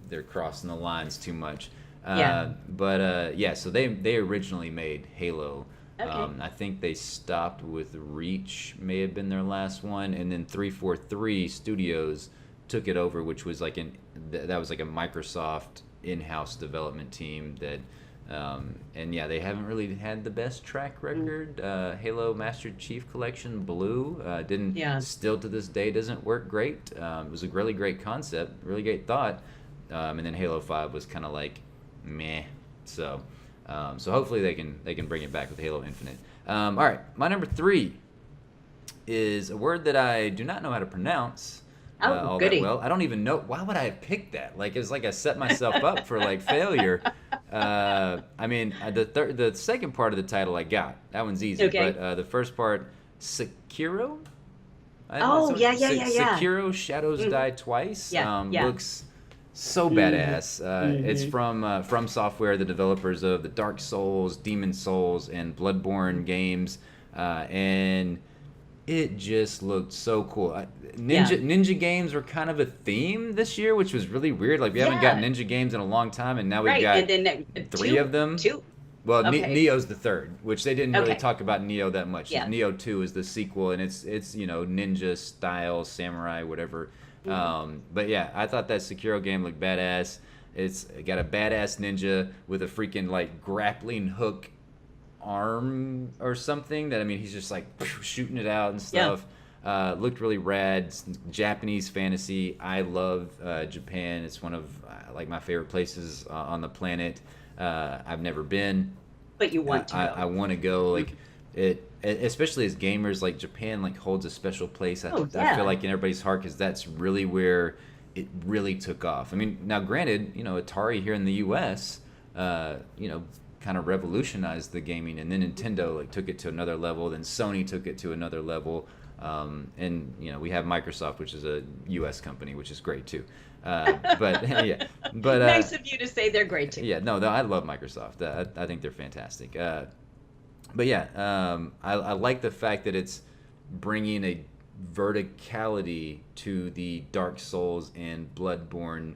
Speaker 1: they're crossing the lines too much.
Speaker 2: Yeah.
Speaker 1: But yeah, so they originally made Halo.
Speaker 2: Okay.
Speaker 1: I think they stopped with Reach, may have been their last one, and then 343 Studios took it over, which was like that was like a Microsoft in-house development team that and yeah, they haven't really had the best track
Speaker 2: Mm.
Speaker 1: record. Halo Master Chief Collection Blue didn't
Speaker 2: Yeah.
Speaker 1: still to this day doesn't work great. It was a really great concept, really great thought, and then Halo 5 was kind of like meh. So hopefully they can bring it back with Halo Infinite. All right, my number 3 is a word that I do not know how to pronounce
Speaker 2: Oh,
Speaker 1: all that
Speaker 2: goody.
Speaker 1: well. I don't even know why would I have picked that. Like it's like I set myself up for like failure. I mean, the second part of the title I got that one's easy,
Speaker 2: Okay.
Speaker 1: but the first part, Sekiro.
Speaker 2: Oh, yeah, yeah, yeah, yeah.
Speaker 1: Sekiro Shadows
Speaker 2: hmm
Speaker 1: Die Twice
Speaker 2: Yeah, yeah.
Speaker 1: looks so
Speaker 2: hmm
Speaker 1: badass. It's
Speaker 2: hmm
Speaker 1: from Software, the developers of the Dark Souls, Demon Souls, and Bloodborne games, and it just looked so cool.
Speaker 2: Yeah.
Speaker 1: Ninja games were kind of a theme this year, which was really weird. Like we haven't got
Speaker 2: Yeah.
Speaker 1: ninja games in a long time, and now we've
Speaker 2: Right.
Speaker 1: got
Speaker 2: And then
Speaker 1: three
Speaker 2: two,
Speaker 1: of them.
Speaker 2: two.
Speaker 1: Well,
Speaker 2: Okay.
Speaker 1: Neo's the third, which they didn't really
Speaker 2: Okay.
Speaker 1: talk about Neo that much.
Speaker 2: Yeah.
Speaker 1: Neo 2 is the sequel, and it's ninja style, samurai, whatever.
Speaker 2: hmm
Speaker 1: But yeah, I thought that Sekiro game looked badass. It's got a badass ninja with a freaking like grappling hook arm or something that I mean he's just like shooting it out and
Speaker 2: Yeah.
Speaker 1: stuff. Looked really rad. Japanese fantasy. I love Japan. It's one of like my favorite places on the planet. I've never been.
Speaker 2: But you want to
Speaker 1: I
Speaker 2: go.
Speaker 1: want to go. Like especially as gamers, like Japan like holds a special place.
Speaker 2: Oh,
Speaker 1: I feel
Speaker 2: yeah.
Speaker 1: like in everybody's heart because that's really where it really took off. I mean, now granted, Atari here in the U.S. Kind of revolutionized the gaming, and then Nintendo like took it to another level. Then Sony took it to another level. And we have Microsoft, which is a U.S. company, which is great too. But yeah, but
Speaker 2: nice of you to say they're great too.
Speaker 1: Yeah, no, I love Microsoft. I think they're fantastic. But yeah, I like the fact that it's bringing a verticality to the Dark Souls and Bloodborne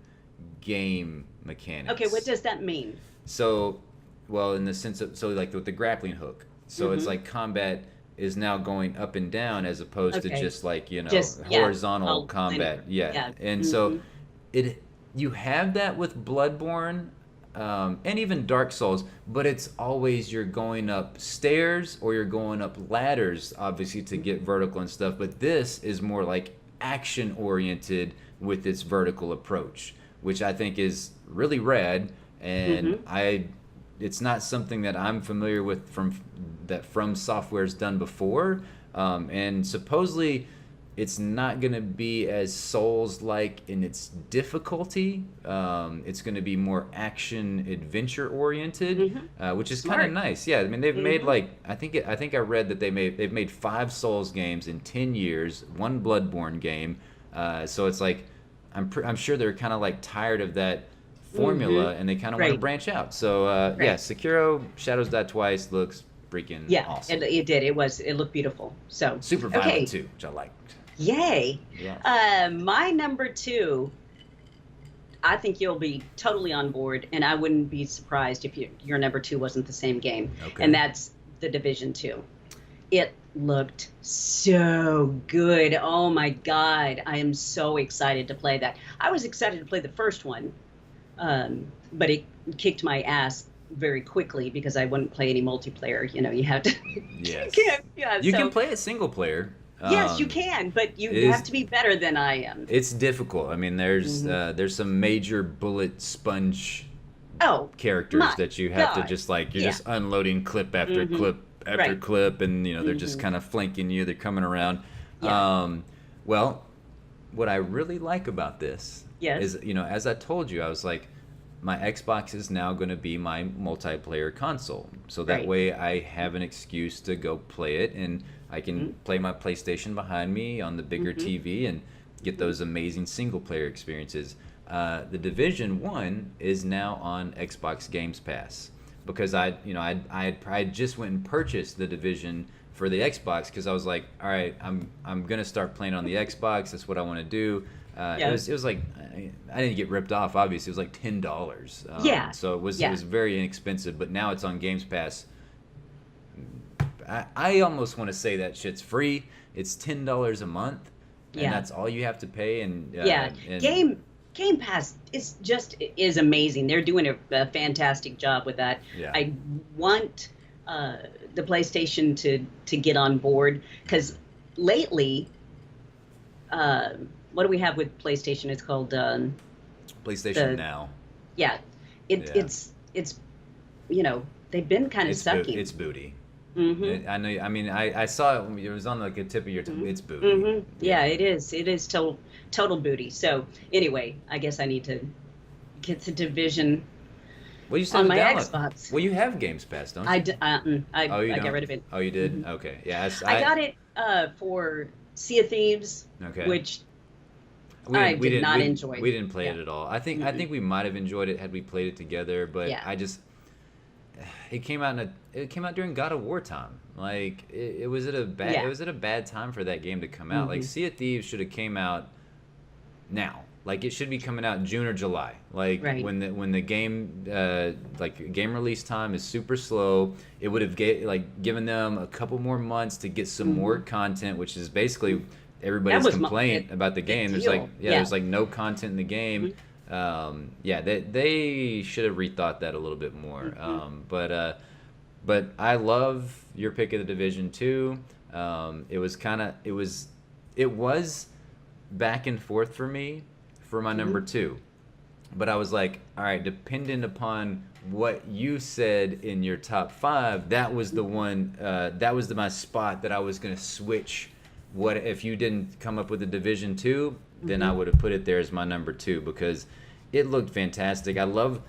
Speaker 1: game mechanics.
Speaker 2: Okay, what does that mean?
Speaker 1: So, well, in the sense of, so like with the grappling hook, so it's like combat is now going up and down as opposed to just like horizontal combat. Yeah. And so you have that with Bloodborne, and even Dark Souls, but it's always you're going up stairs or you're going up ladders, obviously, to get vertical and stuff. But this is more like action oriented with its vertical approach, which I think is really rad. And it's not something that I'm familiar with From Software's done before. And supposedly it's not going to be as Souls-like in its difficulty. It's going to be more action adventure oriented, which is kind of nice. Yeah, I mean they've made like I think I read that they've made 5 Souls games in 10 years, 1 Bloodborne game. So it's like I'm sure they're kind of like tired of that formula and they kind of want to branch out. So yeah, Sekiro Shadows Die Twice looks freaking awesome.
Speaker 2: It did. It looked beautiful. So
Speaker 1: super violent too, which I liked.
Speaker 2: Yay. Yeah. My number 2, I think you'll be totally on board, and I wouldn't be surprised if your number 2 wasn't the same game. Okay. And that's The Division 2. It looked so good. Oh my God. I am so excited to play that. I was excited to play the first one, but it kicked my ass very quickly because I wouldn't play any multiplayer. You have to.
Speaker 1: Yes. You can play it single player.
Speaker 2: Yes, you can, but you have to be better than I am.
Speaker 1: It's difficult. I mean, there's some major bullet sponge characters that you have to just like just unloading clip after clip after clip, and they're just kind of flanking you. They're coming around. Yeah. Well, what I really like about this is as I told you, I was like, my Xbox is now going to be my multiplayer console, so that way I have an excuse to go play it, and I can play my PlayStation behind me on the bigger TV and get those amazing single-player experiences. The Division 1 is now on Xbox Games Pass because I just went and purchased The Division for the Xbox because I was like, all right, I'm gonna start playing on the Xbox. That's what I want to do. It was like I didn't get ripped off. Obviously, it was like $10. So it was very inexpensive. But now it's on Games Pass. I almost want to say that shit's free. It's $10 a month, and that's all you have to pay. And
Speaker 2: Game Pass is amazing. They're doing a fantastic job with that. Yeah. I want the PlayStation to get on board because lately, what do we have with PlayStation? It's called
Speaker 1: PlayStation Now.
Speaker 2: Yeah, it's they've been kind of sucking.
Speaker 1: It's booty. I know. I mean, I saw it. It was on like a tip of your tongue. It's booty.
Speaker 2: Yeah, it is. It is total booty. So anyway, I guess I need to get the Division on my Xbox.
Speaker 1: Well, you have Games Pass, don't you?
Speaker 2: I got rid of it.
Speaker 1: Oh, you did? Okay. Yeah.
Speaker 2: I got it for Sea of Thieves, which I did not enjoy.
Speaker 1: We didn't play it at all. I think we might have enjoyed it had we played it together, but it came out during God of War time. Like it was at a bad time for that game to come out. Like Sea of Thieves should have came out now. Like it should be coming out June or July. Like when the game game release time is super slow, it would have given them a couple more months to get some more content, which is basically everybody's complaint about the game. There's there's like no content in the game. They should have rethought that a little bit more. But I love your pick of the Division 2. It was back and forth for me for my number 2. But I was like, all right, dependent upon what you said in your top 5, that was the one, that was my spot that I was going to switch. What if you didn't come up with the Division 2, then I would have put it there as my number 2 because it looked fantastic. I love,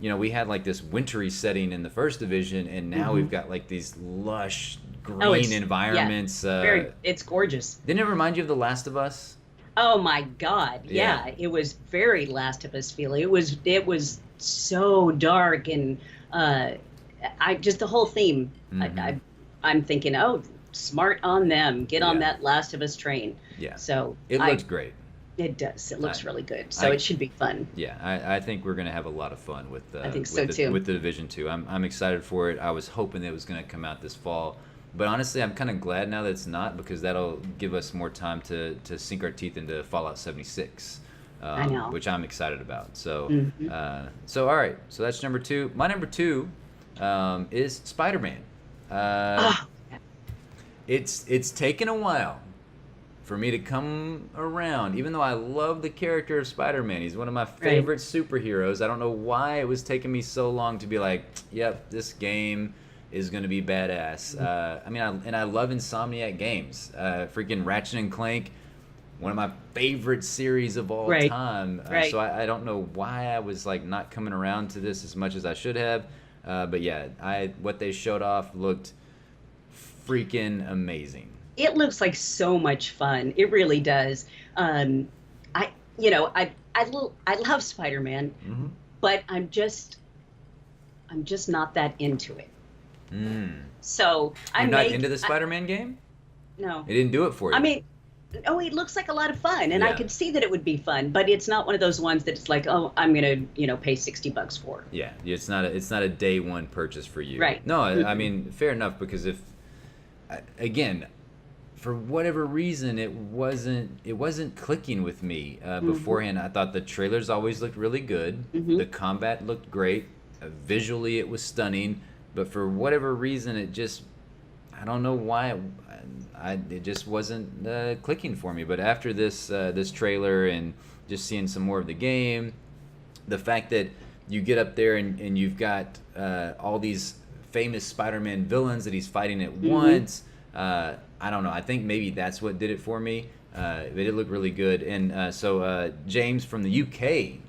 Speaker 1: we had like this wintry setting in the first Division, and now we've got like these lush green environments.
Speaker 2: It's gorgeous.
Speaker 1: Didn't it remind you of The Last of Us?
Speaker 2: Oh my God. Yeah. It was very Last of Us feeling. It was so dark, and I just the whole theme. I'm thinking, oh, smart on them. Get on that Last of Us train.
Speaker 1: Yeah.
Speaker 2: So
Speaker 1: it looks great.
Speaker 2: It does. It looks really good. So it should be fun.
Speaker 1: Yeah, I think we're gonna have a lot of fun with.
Speaker 2: I think so too.
Speaker 1: With the Division 2, I'm excited for it. I was hoping it was gonna come out this fall, but honestly, I'm kind of glad now that it's not, because that'll give us more time to sink our teeth into Fallout 76.
Speaker 2: I know.
Speaker 1: Which I'm excited about. So, so all right. So that's number 2. My number 2 is Spider-Man. It's taken a while for me to come around, even though I love the character of Spider-Man. He's one of my favorite superheroes. I don't know why it was taking me so long to be like, yep, this game is going to be badass. I mean, I love Insomniac games. Freaking Ratchet and Clank, one of my favorite series of all time. So I don't know why I was like not coming around to this as much as I should have. But yeah, what they showed off looked freaking amazing.
Speaker 2: It looks like so much fun. It really does. I love Spider-Man, but I'm just not that into it. So
Speaker 1: You're not into the Spider-Man game?
Speaker 2: No.
Speaker 1: It didn't do it for you.
Speaker 2: I mean, it looks like a lot of fun, and I could see that it would be fun, but it's not one of those ones that it's like, oh, I'm gonna, pay $60 for.
Speaker 1: Yeah, it's not a day one purchase for you.
Speaker 2: Right.
Speaker 1: No, I mean, fair enough, because again, for whatever reason, it wasn't clicking with me beforehand. I thought the trailers always looked really good. The combat looked great. Visually, it was stunning. But for whatever reason, I don't know why, it just wasn't clicking for me. But after this trailer and just seeing some more of the game, the fact that you get up there and you've got all these famous Spider-Man villains that he's fighting at once. I don't know. I think maybe that's what did it for me. It did look really good. And so James from the UK,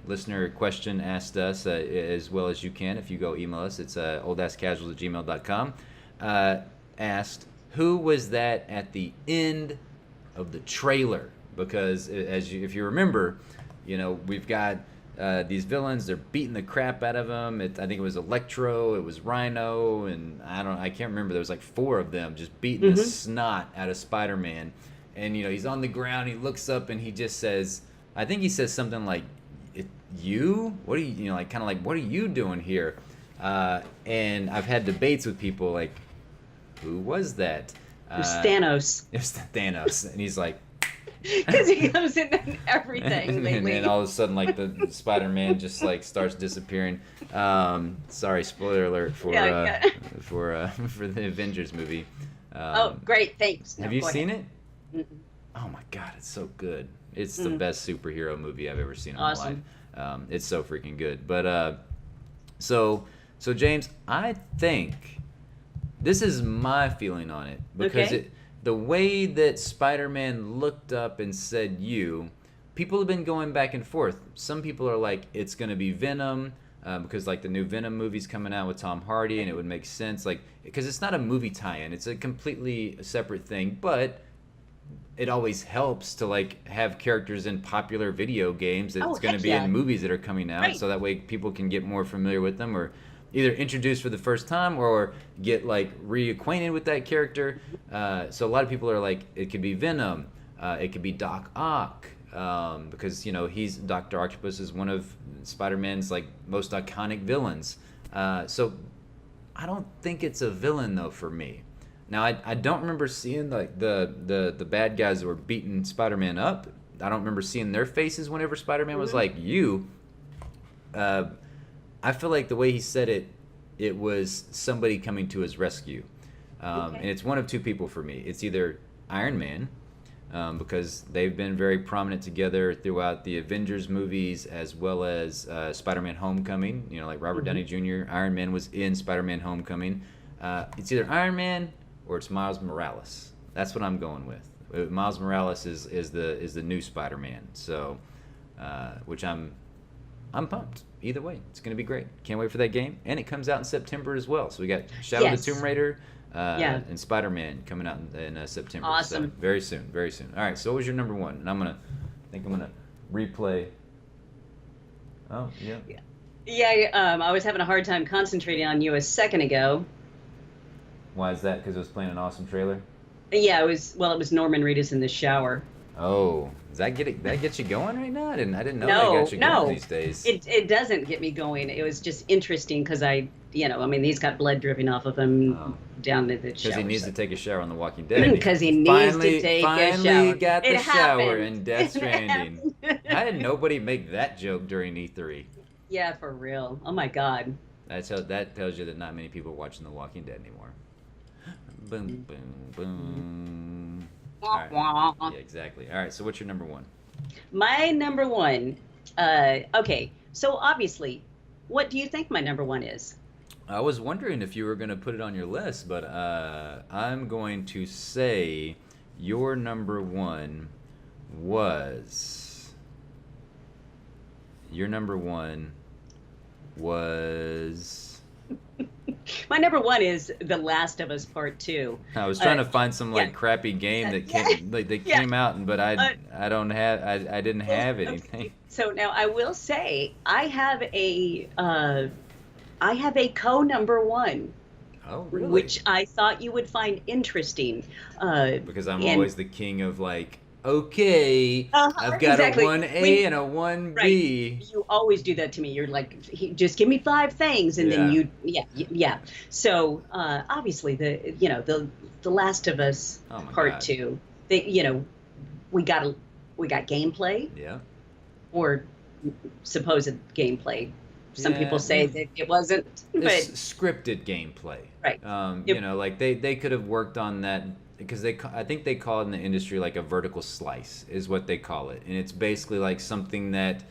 Speaker 1: listener question asked us, as well as you can if you go email us. It's oldasscasuals@gmail.com. Asked, who was that at the end of the trailer? Because if you remember, we've got these villains. They're beating the crap out of them. I think it was Electro, it was Rhino, and I can't remember. There was like 4 of them just beating the snot out of Spider-Man. And he's on the ground. He looks up and he just says, I think he says something like, "You? What are you? Kind of like, what are you doing here?" And I've had debates with people like, who was that?
Speaker 2: It was Thanos.
Speaker 1: It was Thanos, and he's like.
Speaker 2: Because he comes in everything lately.
Speaker 1: And all of a sudden, like, the Spider-Man just like starts disappearing. Sorry, spoiler alert for the Avengers movie.
Speaker 2: Oh, great! Thanks.
Speaker 1: Have you seen it?
Speaker 2: Mm-mm.
Speaker 1: Oh my God, it's so good. It's the best superhero movie I've ever seen in my life. It's so freaking good. But so James, I think this is my feeling on it, because the way that Spider-Man looked up and said "you," people have been going back and forth. Some people are like, it's going to be Venom, because like the new Venom movie's coming out with Tom Hardy, and it would make sense, like, because it's not a movie tie-in. It's a completely separate thing, but it always helps to like have characters in popular video games that's going to be in movies that are coming out, so that way people can get more familiar with them, or either introduced for the first time or get like reacquainted with that character. So a lot of people are like, it could be Venom, it could be Doc Ock, because he's Dr. Octopus is one of Spider-Man's like most iconic villains. So I don't think it's a villain though for me. Now I don't remember seeing like the bad guys that were beating Spider-Man up. I don't remember seeing their faces whenever Spider-Man was like, "You." I feel like the way he said it was somebody coming to his rescue. And it's one of two people for me. It's either Iron Man, because they've been very prominent together throughout the Avengers movies, as well as Spider-Man Homecoming. Like Robert Downey Jr., Iron Man was in Spider-Man Homecoming. It's either Iron Man or it's Miles Morales. That's what I'm going with. Miles Morales is the new Spider-Man. So, which I'm pumped. Either way, it's going to be great. Can't wait for that game. And it comes out in September as well. So we got Shadow of the Tomb Raider,
Speaker 2: Yeah.
Speaker 1: And Spider-Man coming out in September.
Speaker 2: Awesome.
Speaker 1: So very soon, very soon. All right. So what was your number one? And I think I'm gonna replay. Oh yeah.
Speaker 2: Yeah. I was having a hard time concentrating on you a second ago.
Speaker 1: Why is that? Because it was playing an awesome trailer.
Speaker 2: Yeah, it was. Well, it was Norman Reedus in the shower.
Speaker 1: Oh, does that get you going right now? I didn't know
Speaker 2: No,
Speaker 1: that got you going these days.
Speaker 2: It doesn't get me going. It was just interesting because he's got blood dripping off of him down in the shower.
Speaker 1: Because he needs to take a shower on The Walking Dead.
Speaker 2: Because he needs to take a shower.
Speaker 1: Finally got the shower
Speaker 2: happened.
Speaker 1: in Death Stranding. How did nobody make that joke during E3?
Speaker 2: Yeah, for real. Oh my God.
Speaker 1: That tells you that not many people are watching The Walking Dead anymore. Boom, boom, boom. All right. Yeah, exactly. All right, so what's your number one?
Speaker 2: My number one, okay, so obviously, what do you think my number one is?
Speaker 1: I was wondering if you were going to put it on your list, but I'm going to say your number one was... Your number one was...
Speaker 2: My number one is The Last of Us Part 2.
Speaker 1: I was trying to find some crappy game that came out, but I didn't have anything.
Speaker 2: Okay. So now I will say I have a co-number one.
Speaker 1: Oh, really?
Speaker 2: Which I thought you would find interesting.
Speaker 1: Because I'm always the king of okay, I've got
Speaker 2: exactly.
Speaker 1: a 1A and a 1B.
Speaker 2: Right. You always do that to me. You're like, just give me 5 things, and then yeah. So obviously the Last of Us Part 2. We got gameplay.
Speaker 1: Yeah.
Speaker 2: Or supposed gameplay. Some people say that it wasn't, but
Speaker 1: scripted gameplay.
Speaker 2: Right.
Speaker 1: They could have worked on that. Because I think they call it in the industry a vertical slice is what they call it, and it's basically something that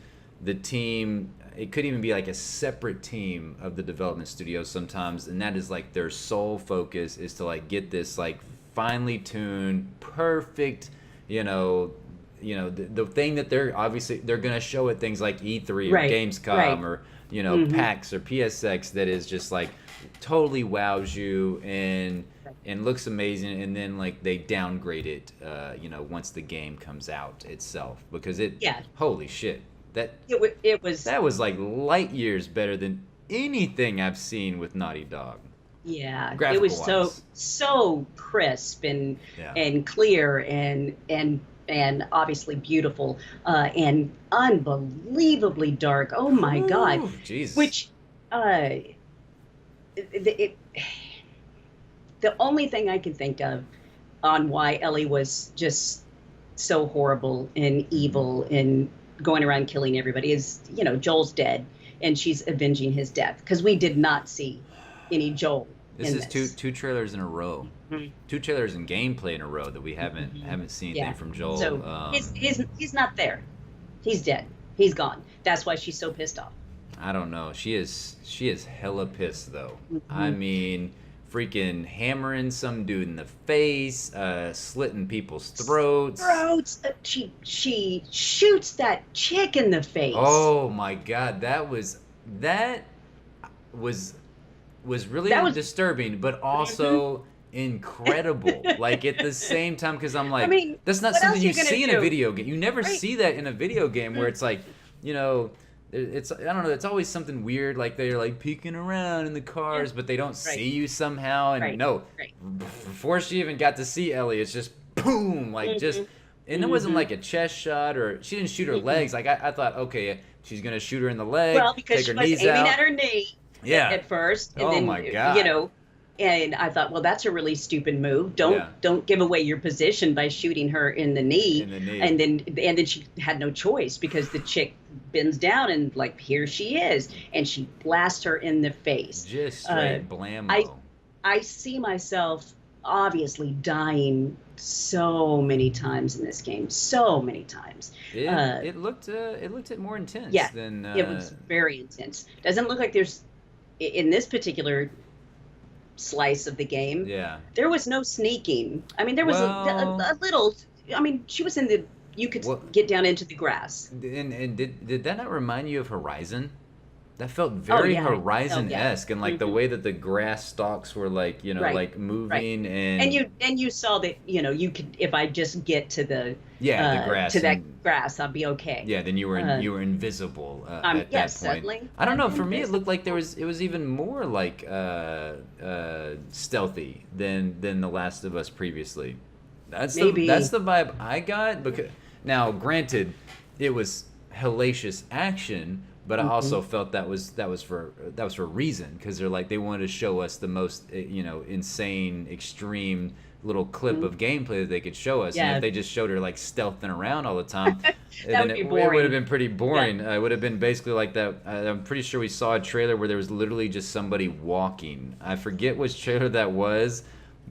Speaker 1: the team. It could even be a separate team of the development studio sometimes, and that is their sole focus is to get this finely tuned, perfect, the thing that they're gonna show at things like E3 or Gamescom or PAX or PSX that is just totally wows you and looks amazing, and then they downgrade it once the game comes out itself, because holy shit, that was light years better than anything I've seen with Naughty Dog.
Speaker 2: Yeah, it was so crisp and clear and obviously beautiful and unbelievably dark. Oh my God.
Speaker 1: Jesus.
Speaker 2: Which the only thing I can think of on why Ellie was just so horrible and evil and going around killing everybody is, Joel's dead and she's avenging his death, because we did not see any Joel.
Speaker 1: This is two trailers in a row, 2 trailers and gameplay in a row that we haven't seen anything from Joel.
Speaker 2: So he's not there. He's dead. He's gone. That's why she's so pissed off.
Speaker 1: I don't know. She is hella pissed though. I mean, freaking hammering some dude in the face, slitting people's throats.
Speaker 2: She shoots that chick in the face.
Speaker 1: Oh my God, that was really disturbing, but also incredible. At the same time, because I'm that's not something you see in a video game. You never see that in a video game where it's it's I don't know. It's always something weird, they're peeking around in the cars, but they don't see you somehow. And before she even got to see Ellie, it's just boom, just. And it wasn't a chest shot, or she didn't shoot her legs. I thought, okay, she's gonna shoot her in the leg.
Speaker 2: Well, because
Speaker 1: take her
Speaker 2: she was
Speaker 1: knees
Speaker 2: aiming
Speaker 1: out.
Speaker 2: at her knee.
Speaker 1: Yeah.
Speaker 2: At first, and
Speaker 1: then, my God.
Speaker 2: And I thought, well, that's a really stupid move. Don't give away your position by shooting her in the knee. And then she had no choice, because the chick bends down and here she is, and she blasts her in the face.
Speaker 1: Just straight blammo.
Speaker 2: I see myself obviously dying so many times in this game, so many times.
Speaker 1: It looked more intense.
Speaker 2: Yeah,
Speaker 1: than
Speaker 2: it was very intense. Doesn't look like there's in this particular slice of the game.
Speaker 1: Yeah.
Speaker 2: There was no sneaking. I mean, there was a little. I mean, she was in the. You could get down into the grass.
Speaker 1: And did that not remind you of Horizon? that felt
Speaker 2: Oh
Speaker 1: very
Speaker 2: yeah. Oh yeah.
Speaker 1: Horizon-esque, and like the
Speaker 2: Hmm.
Speaker 1: way that the grass stalks were like,
Speaker 2: Right.
Speaker 1: like
Speaker 2: Right.
Speaker 1: moving,
Speaker 2: And
Speaker 1: and
Speaker 2: you saw that, you could, if I just get to the
Speaker 1: yeah, the
Speaker 2: to
Speaker 1: grass,
Speaker 2: that
Speaker 1: and
Speaker 2: grass, I'll be okay.
Speaker 1: yeah, then
Speaker 2: Uh,
Speaker 1: you were invisible at that
Speaker 2: yes,
Speaker 1: point.
Speaker 2: suddenly
Speaker 1: I don't
Speaker 2: I'm
Speaker 1: know. For me, it looked like
Speaker 2: invisible.
Speaker 1: it was even more like stealthy than The Last of Us previously. That's
Speaker 2: Maybe.
Speaker 1: the vibe I got. Because now, granted, it was hellacious action, but I
Speaker 2: Hmm.
Speaker 1: also felt that was for a reason, because they wanted to show us the most insane, extreme little clip
Speaker 2: Hmm.
Speaker 1: of gameplay that they could show us. And if
Speaker 2: Yeah,
Speaker 1: they just showed her like stealthing around all the time,
Speaker 2: that
Speaker 1: then
Speaker 2: would be
Speaker 1: it would have
Speaker 2: boring.
Speaker 1: been pretty
Speaker 2: Yeah.
Speaker 1: boring. It would have been basically like that. I'm pretty sure we saw a trailer where there was literally just somebody walking. I forget which trailer that was,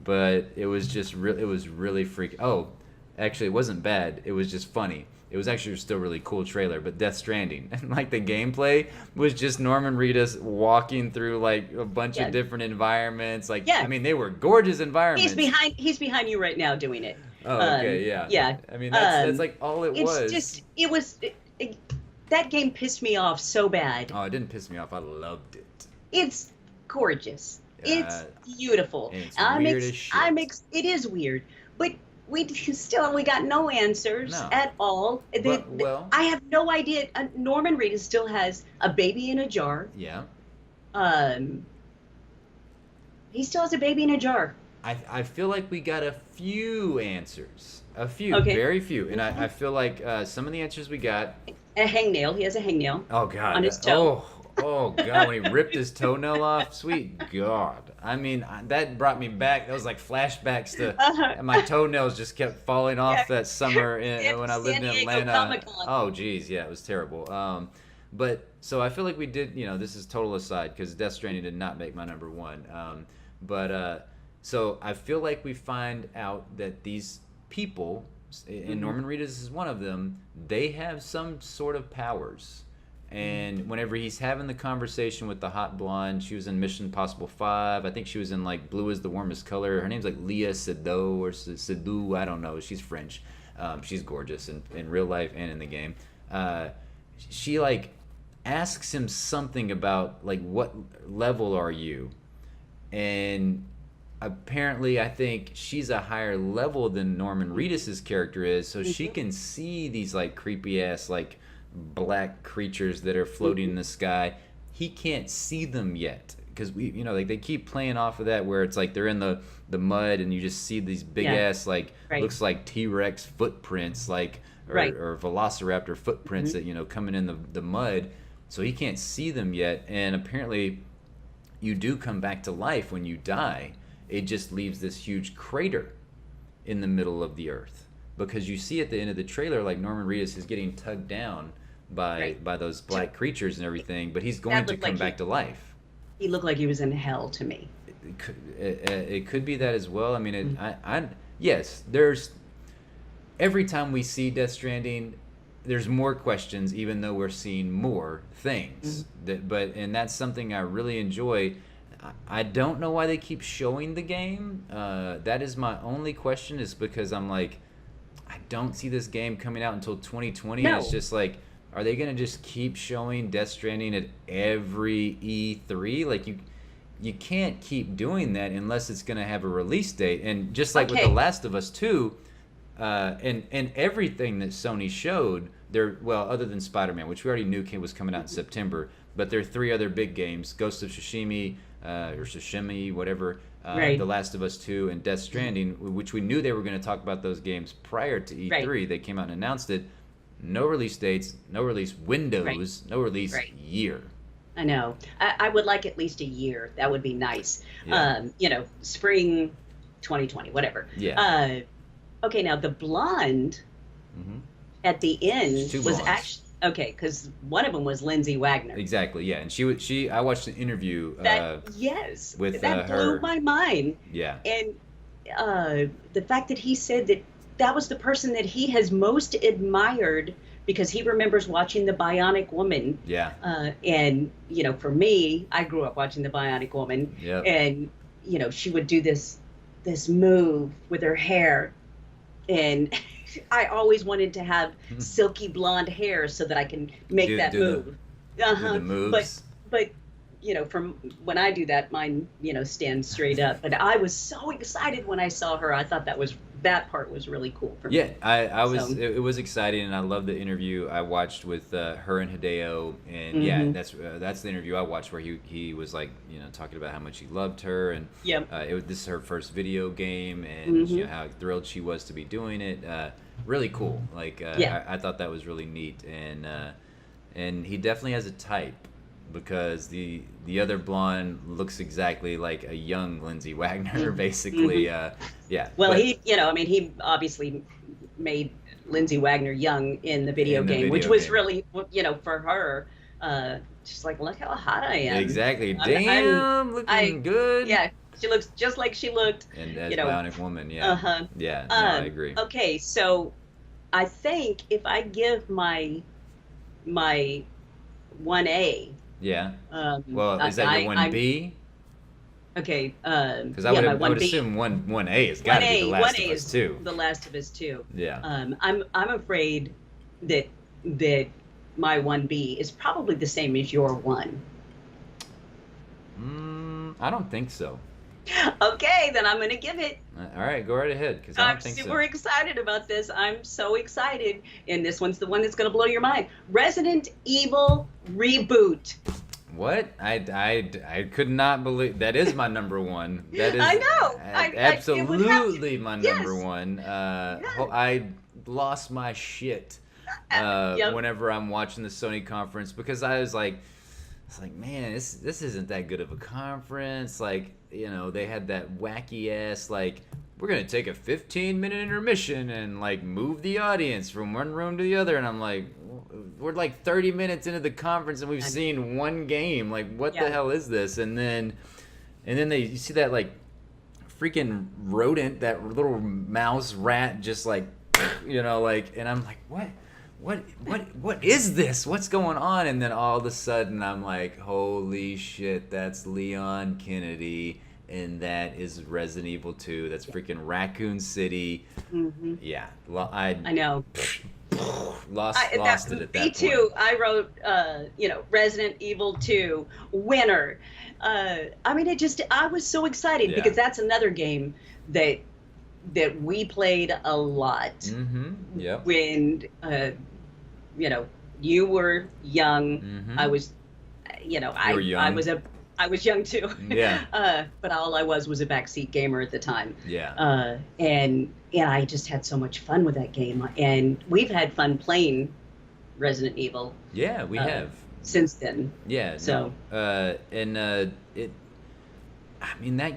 Speaker 1: but it was just it was really freaky. Oh, actually, it wasn't bad. It was just funny. It was actually still a really cool trailer, but Death Stranding, and like the gameplay was just Norman Reedus walking through like a bunch of
Speaker 2: Yeah.
Speaker 1: different environments. Like, I
Speaker 2: Yeah.
Speaker 1: mean, they were gorgeous environments.
Speaker 2: He's behind you right now doing it.
Speaker 1: Oh, okay, yeah.
Speaker 2: Yeah.
Speaker 1: I mean, that's
Speaker 2: Um,
Speaker 1: like all it
Speaker 2: it's
Speaker 1: was.
Speaker 2: just that game pissed me off so bad.
Speaker 1: Oh, it didn't piss me off. I loved it.
Speaker 2: It's gorgeous. It's
Speaker 1: Uh,
Speaker 2: beautiful.
Speaker 1: and it's weird as shit.
Speaker 2: It is weird, but we got no answers
Speaker 1: No.
Speaker 2: at all.
Speaker 1: Well,
Speaker 2: I have no idea. Norman Reedus still has a baby in a jar.
Speaker 1: yeah.
Speaker 2: Um, he still has a baby in a jar.
Speaker 1: I feel like we got a few answers. A few,
Speaker 2: Okay.
Speaker 1: very few. And
Speaker 2: Mhm.
Speaker 1: I feel like some of the answers we got.
Speaker 2: A hangnail. He has a hangnail
Speaker 1: Oh, God.
Speaker 2: on his toe.
Speaker 1: Oh, God. When he ripped his toenail off, sweet God. I mean, that brought me back. That was like flashbacks to.
Speaker 2: Uh-huh.
Speaker 1: And my toenails just kept falling off
Speaker 2: Yeah.
Speaker 1: that summer when I lived
Speaker 2: San
Speaker 1: in
Speaker 2: Diego
Speaker 1: Atlanta.
Speaker 2: Comic-Con.
Speaker 1: Oh, geez. Yeah, it was terrible. But so I feel like we did, this is total aside because Death Stranding did not make my number one. But so I feel like we find out that these people, and
Speaker 2: Mhm.
Speaker 1: Norman Reedus is one of them, they have some sort of powers. And whenever he's having the conversation with the hot blonde, she was in Mission Impossible 5. I think she was in like Blue is the Warmest Color. Her name's like Leah Seydoux or Seydoux. I don't know. She's French. She's gorgeous in real life and in the game. She like asks him something about like, what level are you? And apparently I think she's a higher level than Norman Reedus's character is, so she
Speaker 2: Mhm.
Speaker 1: can see these like creepy ass like black creatures that are floating in the sky. He can't see them yet because like they keep playing off of that where it's like they're in the mud and you just see these big
Speaker 2: Yeah.
Speaker 1: ass like
Speaker 2: Right.
Speaker 1: looks like T-Rex footprints like
Speaker 2: Right.
Speaker 1: or Velociraptor footprints
Speaker 2: Mhm.
Speaker 1: that coming in the mud, so he can't see them yet. And apparently you do come back to life when you die. It just leaves this huge crater in the middle of the earth because you see at the end of the trailer like Norman Reedus is getting tugged down
Speaker 2: Right.
Speaker 1: by those black creatures and everything, but he's going
Speaker 2: That
Speaker 1: to
Speaker 2: looked
Speaker 1: come
Speaker 2: like
Speaker 1: back to life.
Speaker 2: he looked like he was in hell to me.
Speaker 1: It could be that as well. I mean,
Speaker 2: Mm.
Speaker 1: yes, there's every time we see Death Stranding, there's more questions, even though we're seeing more things. And that's something I really enjoy. I don't know why they keep showing the game. That is my only question. Is because I'm like, I don't see this game coming out until 2020. And
Speaker 2: No.
Speaker 1: it's just like, are they gonna just keep showing Death Stranding at every E3? Like you can't keep doing that unless it's gonna have a release date. And just like with The
Speaker 2: Okay.
Speaker 1: Last of Us 2. And everything that Sony showed, other than Spider-Man, which we already knew was coming out in September, but there are three other big games: Ghost of Tsushima, or Tsushima, whatever,
Speaker 2: Right.
Speaker 1: The Last of Us 2, and Death Stranding, which we knew they were going to talk about those games prior to E3.
Speaker 2: Right.
Speaker 1: They came out and announced it. No release dates, no release windows,
Speaker 2: Right.
Speaker 1: no release
Speaker 2: Right.
Speaker 1: year.
Speaker 2: I know. I would like at least a year. That would be nice.
Speaker 1: Yeah.
Speaker 2: Spring 2020, whatever.
Speaker 1: Yeah.
Speaker 2: Okay, now the blonde
Speaker 1: Hmm.
Speaker 2: at the end
Speaker 1: Two
Speaker 2: was
Speaker 1: blondes.
Speaker 2: actually okay because one of them was Lindsay Wagner.
Speaker 1: Exactly. Yeah, and I watched an interview.
Speaker 2: Yes,
Speaker 1: with,
Speaker 2: that blew
Speaker 1: her.
Speaker 2: my mind.
Speaker 1: Yeah.
Speaker 2: And the fact that he said that was the person that he has most admired because he remembers watching The Bionic Woman.
Speaker 1: Yeah.
Speaker 2: And for me, I grew up watching The Bionic Woman.
Speaker 1: Yep.
Speaker 2: And she would do this move with her hair, and I always wanted to have silky blonde hair so that I can make
Speaker 1: Do
Speaker 2: that
Speaker 1: the-
Speaker 2: move.
Speaker 1: Do the moves.
Speaker 2: but from when I do that, mine, stands straight up. But I was so excited when I saw her. I thought that part was really cool for me.
Speaker 1: Yeah, I was. So, it was exciting, and I loved the interview I watched with her and Hideo, and yeah, that's the interview I watched where he was like, talking about how much he loved her, and this is her first video game, and how thrilled she was to be doing it. Really cool. Like, I thought that was really neat, and he definitely has a type. Because the other blonde looks exactly like a young Lindsay Wagner, basically. Yeah.
Speaker 2: Well, he obviously made Lindsay Wagner young in the video game, which was really, for her, she's like, look how hot I am.
Speaker 1: Exactly. Damn, looking good.
Speaker 2: Yeah, she looks just like she looked.
Speaker 1: And as Bionic Woman, yeah. Yeah, no, I agree.
Speaker 2: Okay, so I think if I give my 1A.
Speaker 1: Yeah. Well, is that your 1B?
Speaker 2: Okay.
Speaker 1: Because I would assume 1A has got to be The Last of Us 2.
Speaker 2: The Last of Us 2.
Speaker 1: Yeah.
Speaker 2: I'm afraid that my 1B is probably the same as your 1.
Speaker 1: I don't think so.
Speaker 2: Okay, then I'm going to give it.
Speaker 1: All right, go right ahead, because I don't think so.
Speaker 2: I'm super excited about this. I'm so excited. And this one's the one that's going to blow your mind. Resident Evil Reboot.
Speaker 1: What? I could not believe that is my number one. That is
Speaker 2: I know.
Speaker 1: Absolutely my number one. I lost my shit whenever I'm watching the Sony conference, because I was like, man, this isn't that good of a conference. Like, they had that wacky ass, like, we're going to take a 15-minute intermission and, like, move the audience from one room to the other. And I'm like, we're like 30 minutes into the conference and we've seen one game. Like, what the hell is this? And then you see that, like, freaking rodent, that little mouse rat, just like, like, and I'm like, what is this? What's going on? And then all of a sudden I'm like, holy shit, that's Leon Kennedy, and that is Resident Evil 2. That's freaking Raccoon City. Mm-hmm. Yeah. I know. Lost it at that point.
Speaker 2: Me too. I wrote, Resident Evil 2 winner. I was so excited because that's another game that we played a lot.
Speaker 1: Mm-hmm. Yep.
Speaker 2: When, you were young. Mm-hmm. I was,
Speaker 1: you were young.
Speaker 2: I was young too.
Speaker 1: Yeah.
Speaker 2: But all I was a backseat gamer at the time.
Speaker 1: Yeah.
Speaker 2: And I just had so much fun with that game. And we've had fun playing Resident Evil.
Speaker 1: Yeah, we have.
Speaker 2: Since then.
Speaker 1: Yeah.
Speaker 2: So.
Speaker 1: That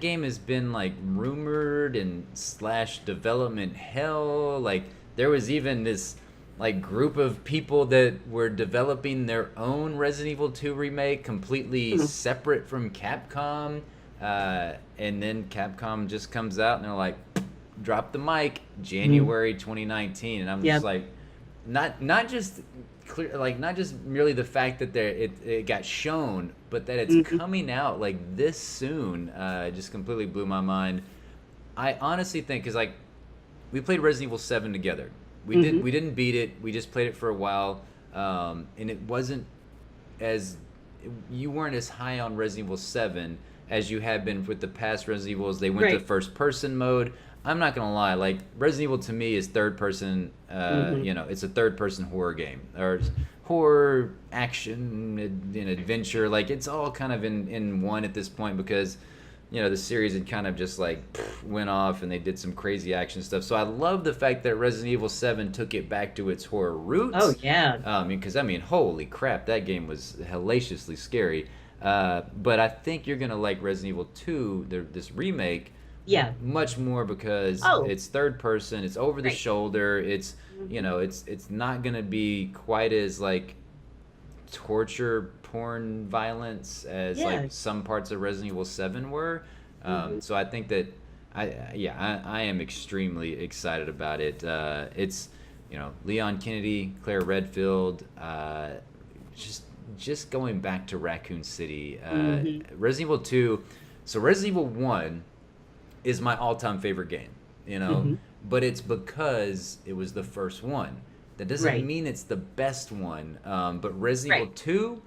Speaker 1: game has been like rumored and / development hell. Like, there was even this like group of people that were developing their own Resident Evil 2 remake, completely separate from Capcom. And then Capcom just comes out and they're like, drop the mic, January 2019. And I'm just like, not just clear, like, not just merely the fact that it got shown, but that it's coming out like this soon. Just completely blew my mind. I honestly think, because like, we played Resident Evil 7 together. We didn't beat it. We just played it for a while, and it wasn't you weren't as high on Resident Evil 7 as you have been with the past Resident Evils. They went to first person mode. I'm not gonna lie, like, Resident Evil to me is third person. It's a third person horror game, or horror action and adventure. Like, it's all kind of in one at this point, because the series had kind of just like went off and they did some crazy action stuff. So I love the fact that Resident Evil 7 took it back to its horror roots.
Speaker 2: Oh, yeah.
Speaker 1: Because, holy crap, that game was hellaciously scary. But I think you're going to like Resident Evil 2, this remake, much more, because it's third person, it's over the shoulder, it's, it's not going to be quite as like torture porn violence as like some parts of Resident Evil 7 were. So I think that I am extremely excited about it. It's Leon Kennedy, Claire Redfield, just going back to Raccoon City. Resident Evil 2. So Resident Evil 1 is my all-time favorite game, but it's because it was the first one. That doesn't mean it's the best one. But Resident Evil 2,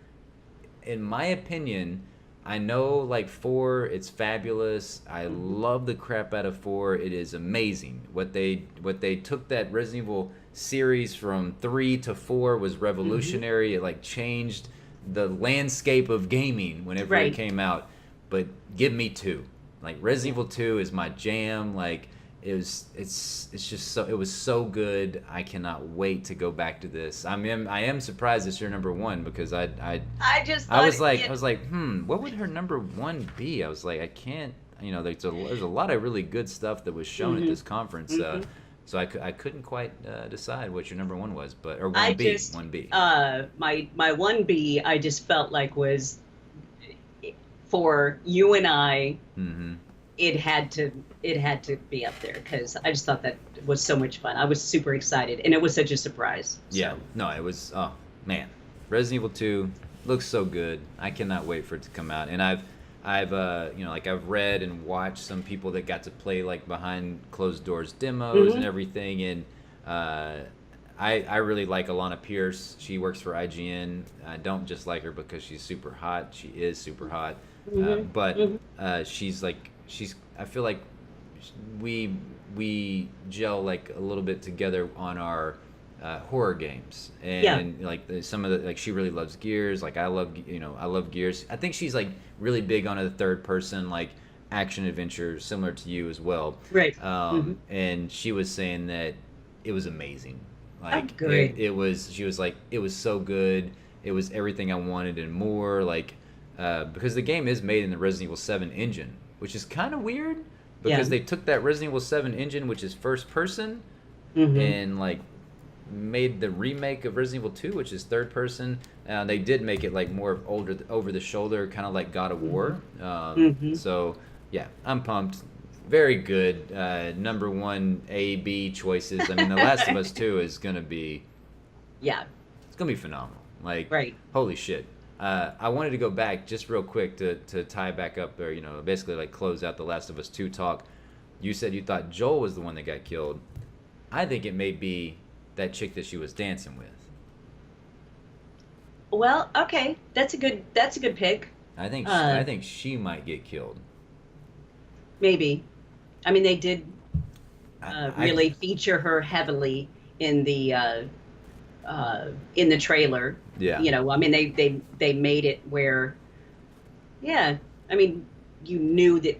Speaker 1: in my opinion, I know like 4, it's fabulous. I love the crap out of 4. It is amazing. What they took that Resident Evil series from 3 to 4 was revolutionary. It like changed the landscape of gaming whenever it came out. But give me 2. Like Resident Evil 2 is my jam. Like it's just so, it was so good. I cannot wait to go back to this. I am surprised it's your number 1 because I was like, what would her number 1 be? I was like, I can't, there's a lot of really good stuff that was shown at this conference. So I couldn't quite decide what your number 1 was, but or 1B, 1B.
Speaker 2: My 1B I just felt like was for you and I. It had to be up there because I just thought that was so much fun. I was super excited, and it was such a surprise.
Speaker 1: Yeah, no, it was. Oh man, Resident Evil 2 looks so good. I cannot wait for it to come out. And I've I've read and watched some people that got to play like behind closed doors demos and everything. And I really like Alana Pierce. She works for IGN. I don't just like her because she's super hot. She is super hot, but I feel like we gel like a little bit together on our horror games, and like some of the, like, she really loves Gears. Like I love Gears. I think she's like really big on a third person like action adventure, similar to you as well.
Speaker 2: Right.
Speaker 1: And she was saying that it was amazing. Like
Speaker 2: good.
Speaker 1: She was like, it was so good. It was everything I wanted and more. Like because the game is made in the Resident Evil 7 engine, which is kind of weird because they took that Resident Evil 7 engine, which is first person, and like made the remake of Resident Evil 2, which is third person. They did make it like more over the shoulder, kind of like God of War. So yeah, I'm pumped. Very good. Number 1 A, B choices. I mean, The Last of Us 2 is gonna be, it's gonna be phenomenal. Like, holy shit. I wanted to go back just real quick to tie back up, or basically like close out the Last of Us 2 talk. You said you thought Joel was the one that got killed. I think it may be that chick that she was dancing with.
Speaker 2: Well, okay, that's a good pick.
Speaker 1: I think she might get killed.
Speaker 2: Maybe. I mean, they did really feature her heavily in the trailer.
Speaker 1: Yeah.
Speaker 2: I mean, they made it where, I mean, you knew that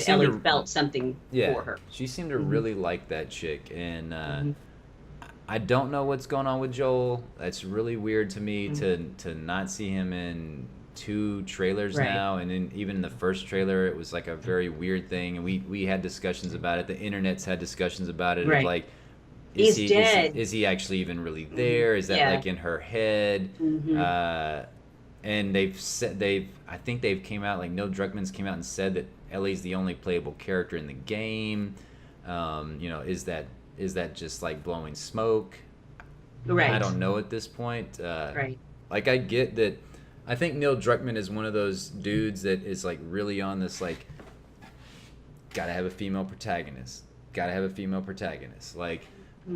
Speaker 2: Ellie felt something for her.
Speaker 1: She seemed to really like that chick, and I don't know what's going on with Joel. That's really weird to me to not see him in 2 trailers now, and then even in the first trailer it was like a very weird thing, and we had discussions about it. The internet's had discussions about it. Of like,
Speaker 2: he's dead.
Speaker 1: Is he actually even really there? Is that like in her head? And I think they've came out, like Neil Druckmann's came out and said that Ellie's the only playable character in the game. Is that just like blowing smoke? I don't know at this point. Like, I get that. I think Neil Druckmann is one of those dudes that is like really on this like, gotta have a female protagonist. Like,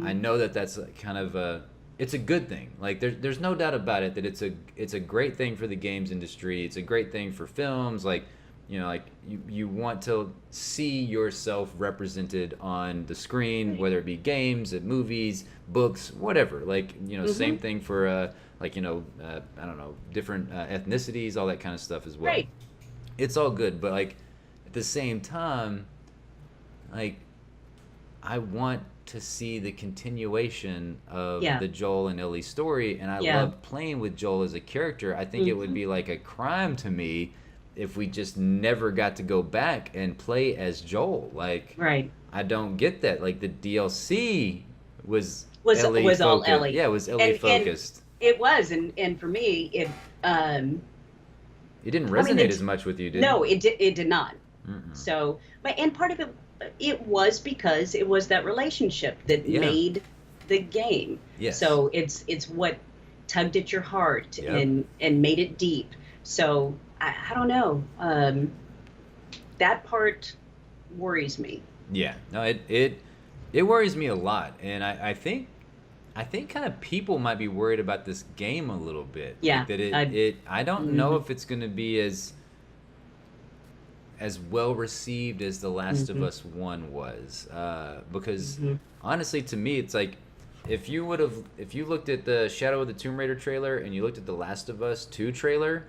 Speaker 1: I know that's kind of it's a good thing. Like there's no doubt about it that it's a great thing for the games industry. It's a great thing for films. Like, like you want to see yourself represented on the screen, whether it be games, movies, books, whatever. Like, same thing for I don't know, different ethnicities, all that kind of stuff as well. Right. It's all good, but like at the same time, like I want to see the continuation of the Joel and Ellie story, and I love playing with Joel as a character. I think it would be like a crime to me if we just never got to go back and play as Joel. Like, I don't get that. Like, the DLC was Ellie focused.
Speaker 2: All Ellie.
Speaker 1: Yeah, it was Ellie focused.
Speaker 2: It was, and for me, it
Speaker 1: didn't resonate as much with you, did it?
Speaker 2: No, it did not. So, and part of it was because it was that relationship that made the game. Yes. So it's what tugged at your heart and made it deep. So I don't know. That part worries me.
Speaker 1: Yeah. No, it worries me a lot, and I think I think kind of people might be worried about this game a little bit.
Speaker 2: Yeah.
Speaker 1: Like that it I don't know if it's going to be as well received as The Last of Us 1 was. Because honestly, to me, it's like if you looked at the Shadow of the Tomb Raider trailer and you looked at The Last of Us 2 trailer,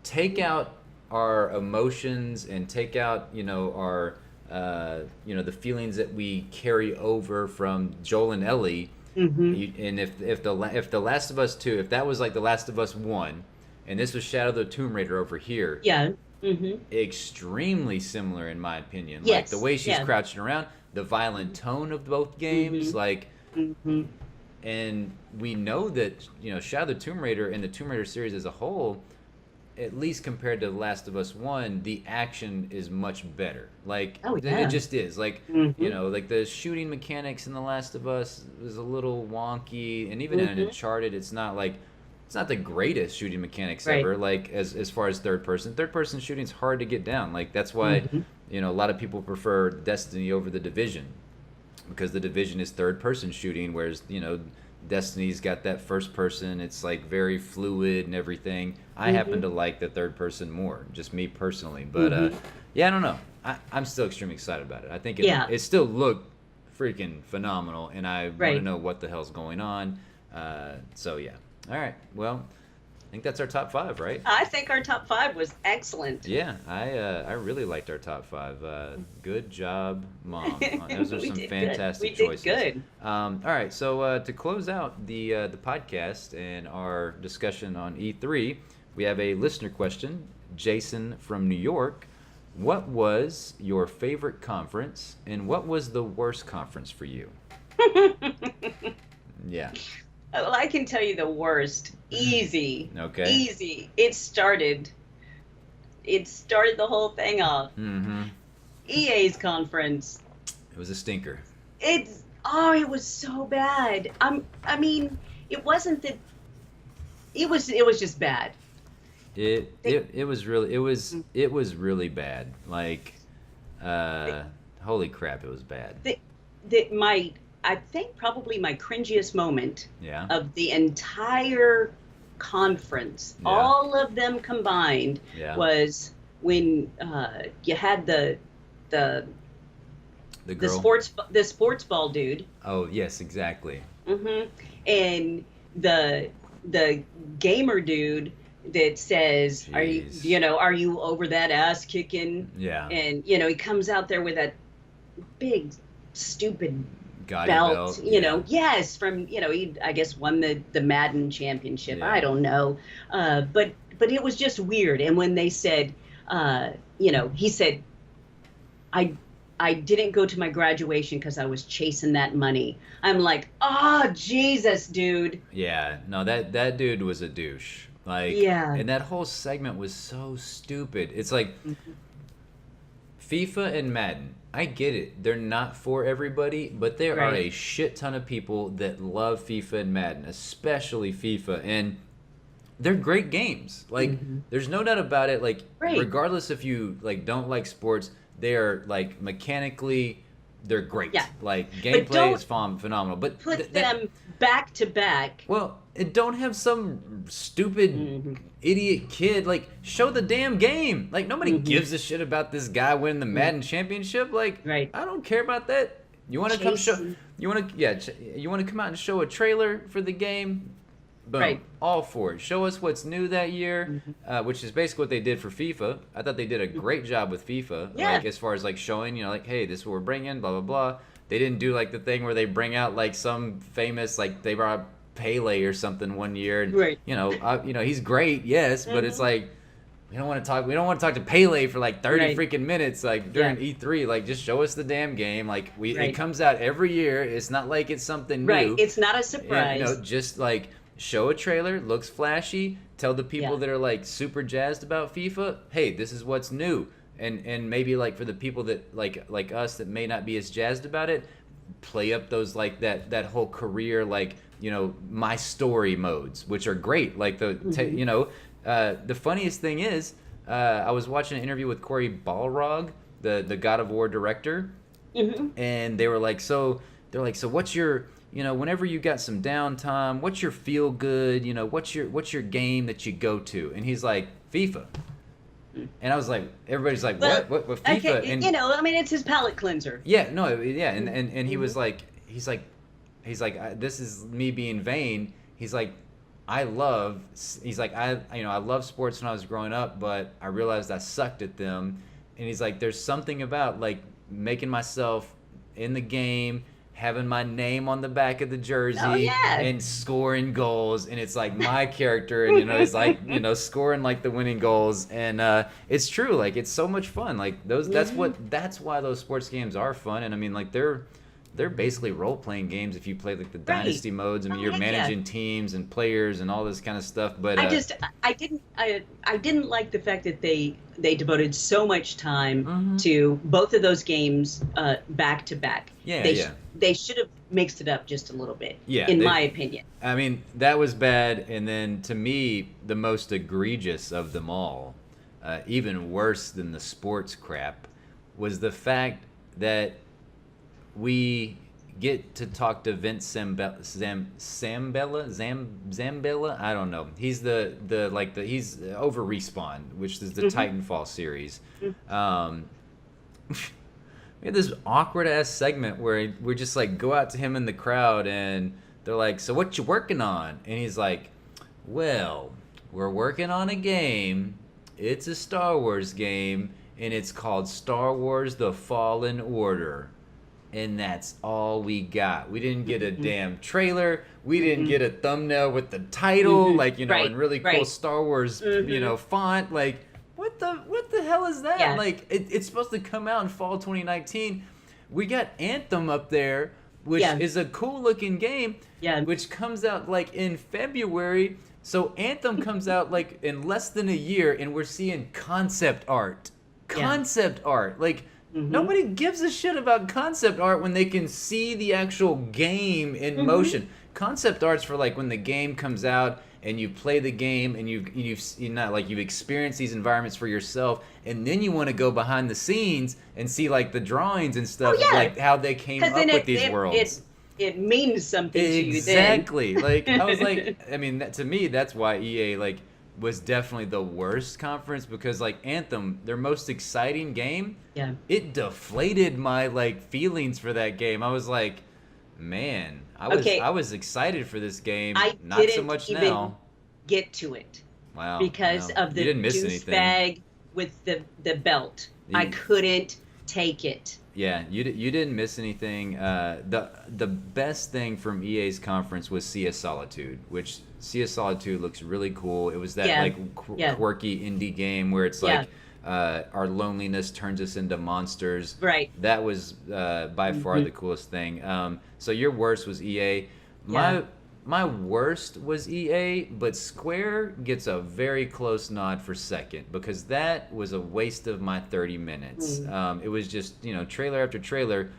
Speaker 1: take out our emotions and take out, our the feelings that we carry over from Joel and Ellie. And if the Last of Us 2, if that was like The Last of Us 1 and this was Shadow of the Tomb Raider over here,
Speaker 2: yeah.
Speaker 1: Extremely similar in my opinion.
Speaker 2: Yes.
Speaker 1: Like the way she's crouching around, the violent tone of both games, and we know that Shadow of the Tomb Raider and the Tomb Raider series as a whole, at least compared to The Last of Us 1, the action is much better. Like it just is. Like like the shooting mechanics in The Last of Us was a little wonky, and even in Uncharted, it's not the greatest shooting mechanics ever. Like as far as third person shooting is hard to get down. Like that's why a lot of people prefer Destiny over The Division, because The Division is third person shooting, whereas Destiny's got that first person. It's like very fluid and everything. I happen to like the third person more, just me personally. But I don't know. I'm still extremely excited about it. I think it still looked freaking phenomenal, and I want to know what the hell's going on. So yeah. All right. Well, I think that's our top 5, right?
Speaker 2: I think our top 5 was excellent.
Speaker 1: Yeah, I really liked our top 5. Good job, Mom. Those are some fantastic choices.
Speaker 2: We did good.
Speaker 1: All right, so to close out the podcast and our discussion on E3, we have a listener question. Jason from New York. What was your favorite conference, and what was the worst conference for you? Yeah.
Speaker 2: Well, I can tell you the worst. Easy.
Speaker 1: Okay.
Speaker 2: Easy. It started the whole thing off. EA's conference.
Speaker 1: It was a stinker.
Speaker 2: It was so bad. I mean, it wasn't that. It was just bad.
Speaker 1: It was really bad. Like, holy crap, it was bad.
Speaker 2: I think probably my cringiest moment
Speaker 1: Yeah.
Speaker 2: of the entire conference, all of them combined, was when you had the
Speaker 1: girl.
Speaker 2: the sports ball dude.
Speaker 1: Oh yes, exactly.
Speaker 2: And the gamer dude that says,
Speaker 1: Jeez.
Speaker 2: are you over that ass kicking?
Speaker 1: Yeah.
Speaker 2: And he comes out there with that big stupid
Speaker 1: Gaudy
Speaker 2: belt,
Speaker 1: belt.
Speaker 2: yes, from he I guess won the Madden championship. I don't know, but it was just weird. And when they said, he said, I didn't go to my graduation because I was chasing that money. I'm like, oh Jesus, dude.
Speaker 1: Yeah, no, that dude was a douche. Like, and that whole segment was so stupid. It's like FIFA and Madden. I get it. They're not for everybody, but there are a shit ton of people that love FIFA and Madden, especially FIFA, and they're great games. Like, there's no doubt about it. Like, regardless if you don't like sports, they are mechanically, they're great. Yeah. Like, gameplay is phenomenal. But
Speaker 2: put them back to back.
Speaker 1: Well, and don't have some stupid idiot kid show the damn game. Like, nobody gives a shit about this guy winning the Madden championship. Like, I don't care about that. You want to come show? You want to come out and show a trailer for the game? Boom, all for it. Show us what's new that year, which is basically what they did for FIFA. I thought they did a great job with FIFA.
Speaker 2: Yeah.
Speaker 1: Like, as far as showing, hey, this is what we're bringing, blah blah blah. They didn't do the thing where they bring out some famous they brought Pele or something one year. And, he's great, yes, but it's we don't want to talk to Pele for 30 freaking minutes during E3. Just show us the damn game. It comes out every year. It's not like it's something new.
Speaker 2: It's not a surprise.
Speaker 1: And, just show a trailer, looks flashy, tell the people that are super jazzed about FIFA, hey, this is what's new. And maybe for the people that like us that may not be as jazzed about it, play up those that whole career my story modes, which are great. The funniest thing is I was watching an interview with Cory Balrog, the God of War director, and they were so they're like, so what's your, whenever you got some downtime, what's your feel good, what's your game that you go to? And he's like, FIFA. And I was like, everybody's like, what FIFA?
Speaker 2: Okay,
Speaker 1: And
Speaker 2: I mean, it's his palate cleanser.
Speaker 1: yeah, no, yeah, and he was like, he's like, this is me being vain. He's like, I love sports when I was growing up, but I realized I sucked at them. And he's like, there's something about like making myself in the game, having my name on the back of the jersey, and scoring goals, and it's like my character, and it's like scoring like the winning goals, and it's true, like it's so much fun, like those. That's why those sports games are fun, and I mean like they're basically role-playing games if you play like the dynasty modes. I mean, you're managing teams and players and all this kind of stuff. But
Speaker 2: I didn't like the fact that they devoted so much time to both of those games back to back. They should have mixed it up just a little bit. In my opinion.
Speaker 1: I mean, that was bad. And then to me, the most egregious of them all, even worse than the sports crap, was the fact that we get to talk to Vince Zambella. I don't know. He's he's over Respawn, which is the Titanfall series. We had this awkward ass segment where we just like go out to him in the crowd and they're like, "So what you working on?" And he's like, "Well, we're working on a game. It's a Star Wars game, and it's called Star Wars: The Fallen Order." And that's all we got. We didn't get a damn trailer. We didn't get a thumbnail with the title, in really cool Star Wars, font. Like, what the hell is that?
Speaker 2: Yeah.
Speaker 1: Like, it's supposed to come out in fall 2019. We got Anthem up there, which is a cool looking game, which comes out like in February. So Anthem comes out like in less than a year, and we're seeing concept art. Like. Nobody gives a shit about concept art when they can see the actual game in motion. Concept art's for like when the game comes out and you play the game and you've experienced these environments for yourself, and then you want to go behind the scenes and see like the drawings and stuff, like how they came up with these worlds.
Speaker 2: It means something to you then.
Speaker 1: Exactly. Like I was like, I mean, to me, that's why EA was definitely the worst conference, because like Anthem, their most exciting game, it deflated my like feelings for that game. I was like, man, I was excited for this game. Not so much now. I didn't even
Speaker 2: get to it.
Speaker 1: Wow.
Speaker 2: Because of the douchebag with the belt. I couldn't take it.
Speaker 1: Yeah, you didn't miss anything. The best thing from EA's conference was Sea of Solitude, which Sea of Solitude looks really cool. It was that quirky indie game where it's like our loneliness turns us into monsters.
Speaker 2: Right.
Speaker 1: That was by far the coolest thing. So your worst was EA. My worst was EA, but Square gets a very close nod for second, because that was a waste of my 30 minutes. It was just, trailer after trailer.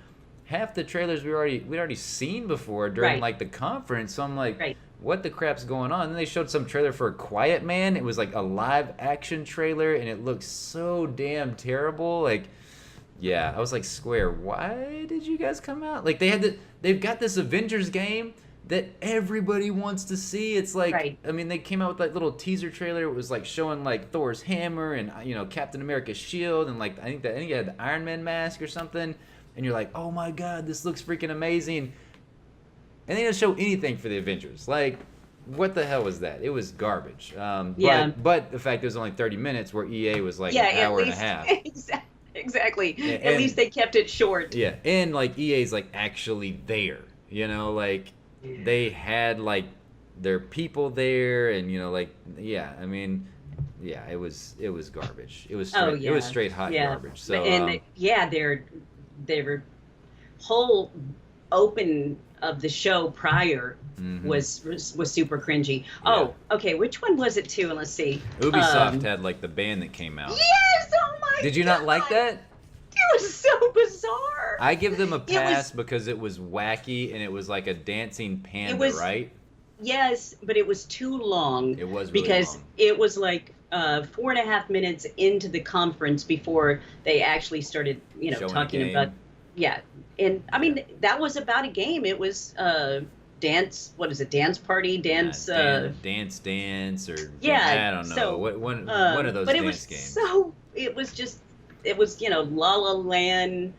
Speaker 1: Half the trailers we'd already seen before during like the conference. So I'm like, what the crap's going on? And then they showed some trailer for Quiet Man. It was like a live action trailer, and it looked so damn terrible. Like, I was like, Square, why did you guys come out? Like they've got this Avengers game that everybody wants to see. It's like, I mean, they came out with that little teaser trailer. It was like showing like Thor's hammer and Captain America's shield, and like I think it had the Iron Man mask or something. And you're like, oh my god, this looks freaking amazing. And they didn't show anything for the Avengers. Like, what the hell was that? It was garbage. But the fact it was only 30 minutes, where EA was like an hour and a half.
Speaker 2: Exactly. At least they kept it short.
Speaker 1: Yeah, and like EA's like actually there. They had like their people there, and I mean, it was garbage. It was straight, it was straight hot garbage. So
Speaker 2: their whole open of the show prior was super cringy. Oh, okay, which one was it too? Let's see.
Speaker 1: Ubisoft had like the band that came out.
Speaker 2: Yes, oh my god.
Speaker 1: Did you not like that?
Speaker 2: It was so bizarre.
Speaker 1: I give them a pass because it was wacky and it was like a dancing panda, right?
Speaker 2: Yes, but it was too long.
Speaker 1: It was really
Speaker 2: because
Speaker 1: long.
Speaker 2: It was like 4.5 minutes into the conference before they actually started, talking about yeah. And I mean, that was about a game. It was dance. What is it? Dance party,
Speaker 1: Yeah,
Speaker 2: dance.
Speaker 1: dance, or
Speaker 2: Yeah.
Speaker 1: I don't know.
Speaker 2: So,
Speaker 1: What one of those
Speaker 2: but it was
Speaker 1: dance games.
Speaker 2: so. It was just. It was La La Land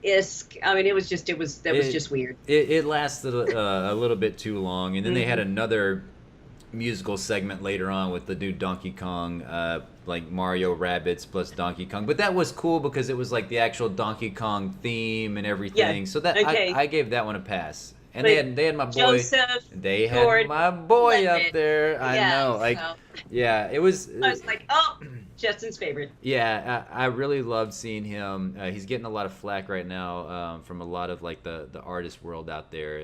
Speaker 2: isk. I mean, it was just. It was that was
Speaker 1: It
Speaker 2: just weird.
Speaker 1: it lasted a little bit too long, and then they had
Speaker 2: Hmm.
Speaker 1: another musical segment later on with the dude Donkey Kong, like Mario Rabbids plus Donkey Kong. But that was cool because it was like the actual Donkey Kong theme and
Speaker 2: Yeah.
Speaker 1: everything. So that
Speaker 2: Okay.
Speaker 1: I gave that one a pass. And
Speaker 2: But
Speaker 1: they had my boy,
Speaker 2: Joseph
Speaker 1: they had my boy up
Speaker 2: Gordon-Levitt.
Speaker 1: there. I
Speaker 2: Yeah.
Speaker 1: know, like,
Speaker 2: So
Speaker 1: yeah, it was.
Speaker 2: I was like, oh, Justin's favorite.
Speaker 1: Yeah, I really loved seeing him. He's getting a lot of flack right now from a lot of like the artist world out there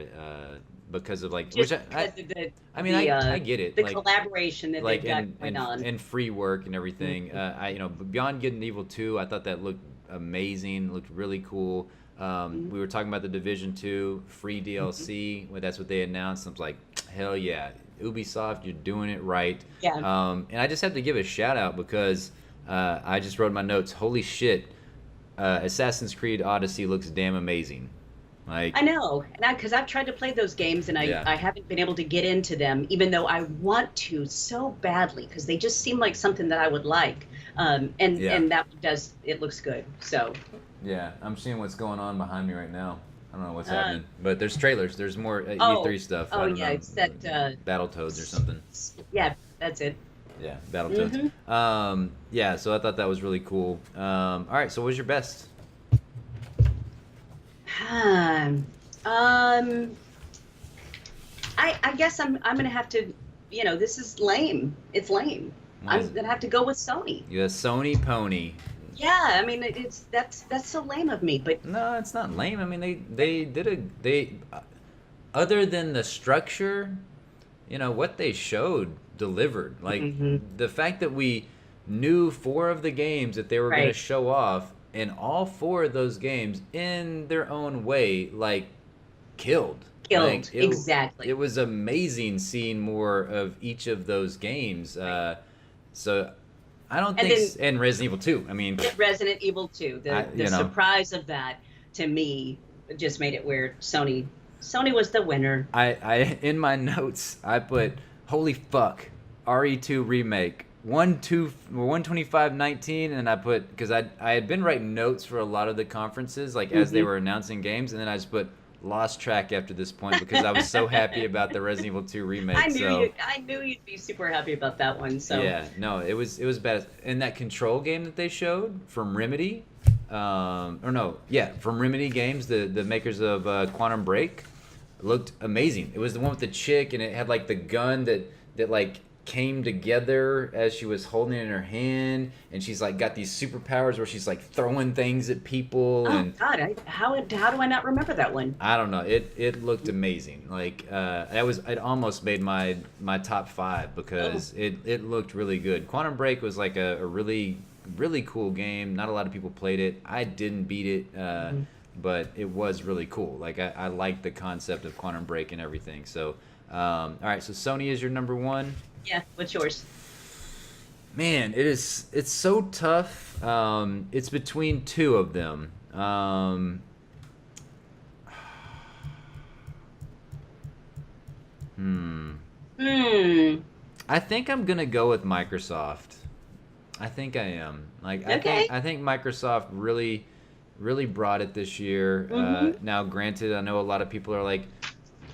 Speaker 1: because of like, which
Speaker 2: Just because of
Speaker 1: I mean, I get it.
Speaker 2: the
Speaker 1: Like,
Speaker 2: collaboration that they've got going on.
Speaker 1: and free work and everything.
Speaker 2: Mhm.
Speaker 1: Beyond Good and Evil 2, I thought that looked amazing, looked really cool.
Speaker 2: Mhm.
Speaker 1: We were talking about the Division 2 free
Speaker 2: Mhm.
Speaker 1: DLC. Well, that's what they announced. I was like, hell yeah, Ubisoft, you're doing it right.
Speaker 2: Yeah.
Speaker 1: And I just have to give a shout out because I just wrote in my notes. Holy shit, Assassin's Creed Odyssey looks damn amazing. Like,
Speaker 2: I know, and because I've tried to play those games and
Speaker 1: yeah,
Speaker 2: I haven't been able to get into them, even though I want to so badly because they just seem like something that I would like.
Speaker 1: yeah,
Speaker 2: And that does it looks good. So
Speaker 1: yeah. I'm seeing what's going on behind me right now. I don't know what's
Speaker 2: uh,
Speaker 1: happening, but there's trailers. There's more
Speaker 2: oh
Speaker 1: E3 stuff. I
Speaker 2: oh
Speaker 1: don't
Speaker 2: yeah,
Speaker 1: know,
Speaker 2: it's that
Speaker 1: Battletoads or something.
Speaker 2: yeah, that's it.
Speaker 1: Yeah, Battletoads.
Speaker 2: Hmm.
Speaker 1: Yeah, so I thought that was really cool. All right, so what was your best?
Speaker 2: um, I guess I'm gonna have to. This is lame. It's lame.
Speaker 1: Why is
Speaker 2: I'm
Speaker 1: it?
Speaker 2: gonna have to go with Sony.
Speaker 1: You a Sony pony.
Speaker 2: Yeah, I mean that's so lame of me, but
Speaker 1: No, it's not lame. I mean, they did they other than the structure, what they showed delivered. Like
Speaker 2: hmm
Speaker 1: the fact that we knew four of the games that they were going to
Speaker 2: right,
Speaker 1: show off, and all four of those games in their own way, like killed. Like
Speaker 2: killed
Speaker 1: it
Speaker 2: exactly.
Speaker 1: was amazing seeing more of each of those games.
Speaker 2: Right.
Speaker 1: So I don't
Speaker 2: And
Speaker 1: think,
Speaker 2: then
Speaker 1: and Resident Evil 2. I mean,
Speaker 2: Resident Evil 2,
Speaker 1: I
Speaker 2: the surprise of that to me just made it where Sony was the winner.
Speaker 1: I in my notes I put holy fuck RE2 remake 12519, and I put because I had been writing notes for a lot of the conferences like as they
Speaker 2: Hmm.
Speaker 1: were announcing games, and then I just put lost track after this point because I was so happy about the Resident Evil 2 remake. So
Speaker 2: I knew you'd be super happy about that one. So
Speaker 1: yeah, no, it was bad. And that Control game that they showed from Remedy, or no, yeah, from Remedy Games, the makers of Quantum Break, looked amazing. It was the one with the chick, and it had like the gun that like came together as she was holding it in her hand, and she's like got these superpowers where she's like throwing things at people,
Speaker 2: oh
Speaker 1: and
Speaker 2: God, how do I not remember that one?
Speaker 1: I don't know. It looked amazing. Like it almost made my top five
Speaker 2: Oh,
Speaker 1: because it looked really good. Quantum Break was like a really really cool game. Not a lot of people played it. I didn't beat it,
Speaker 2: mhm.
Speaker 1: but it was really cool. Like I liked the concept of Quantum Break and everything. So all right, so Sony is your number one.
Speaker 2: Yeah. What's yours?
Speaker 1: Man, it's so tough. It's between two of them. Hmm.
Speaker 2: Hmm.
Speaker 1: I think I'm gonna go with Microsoft. I think I am. Like
Speaker 2: Okay.
Speaker 1: I think Microsoft really brought it this year.
Speaker 2: Hmm.
Speaker 1: Now, granted, I know a lot of people are like,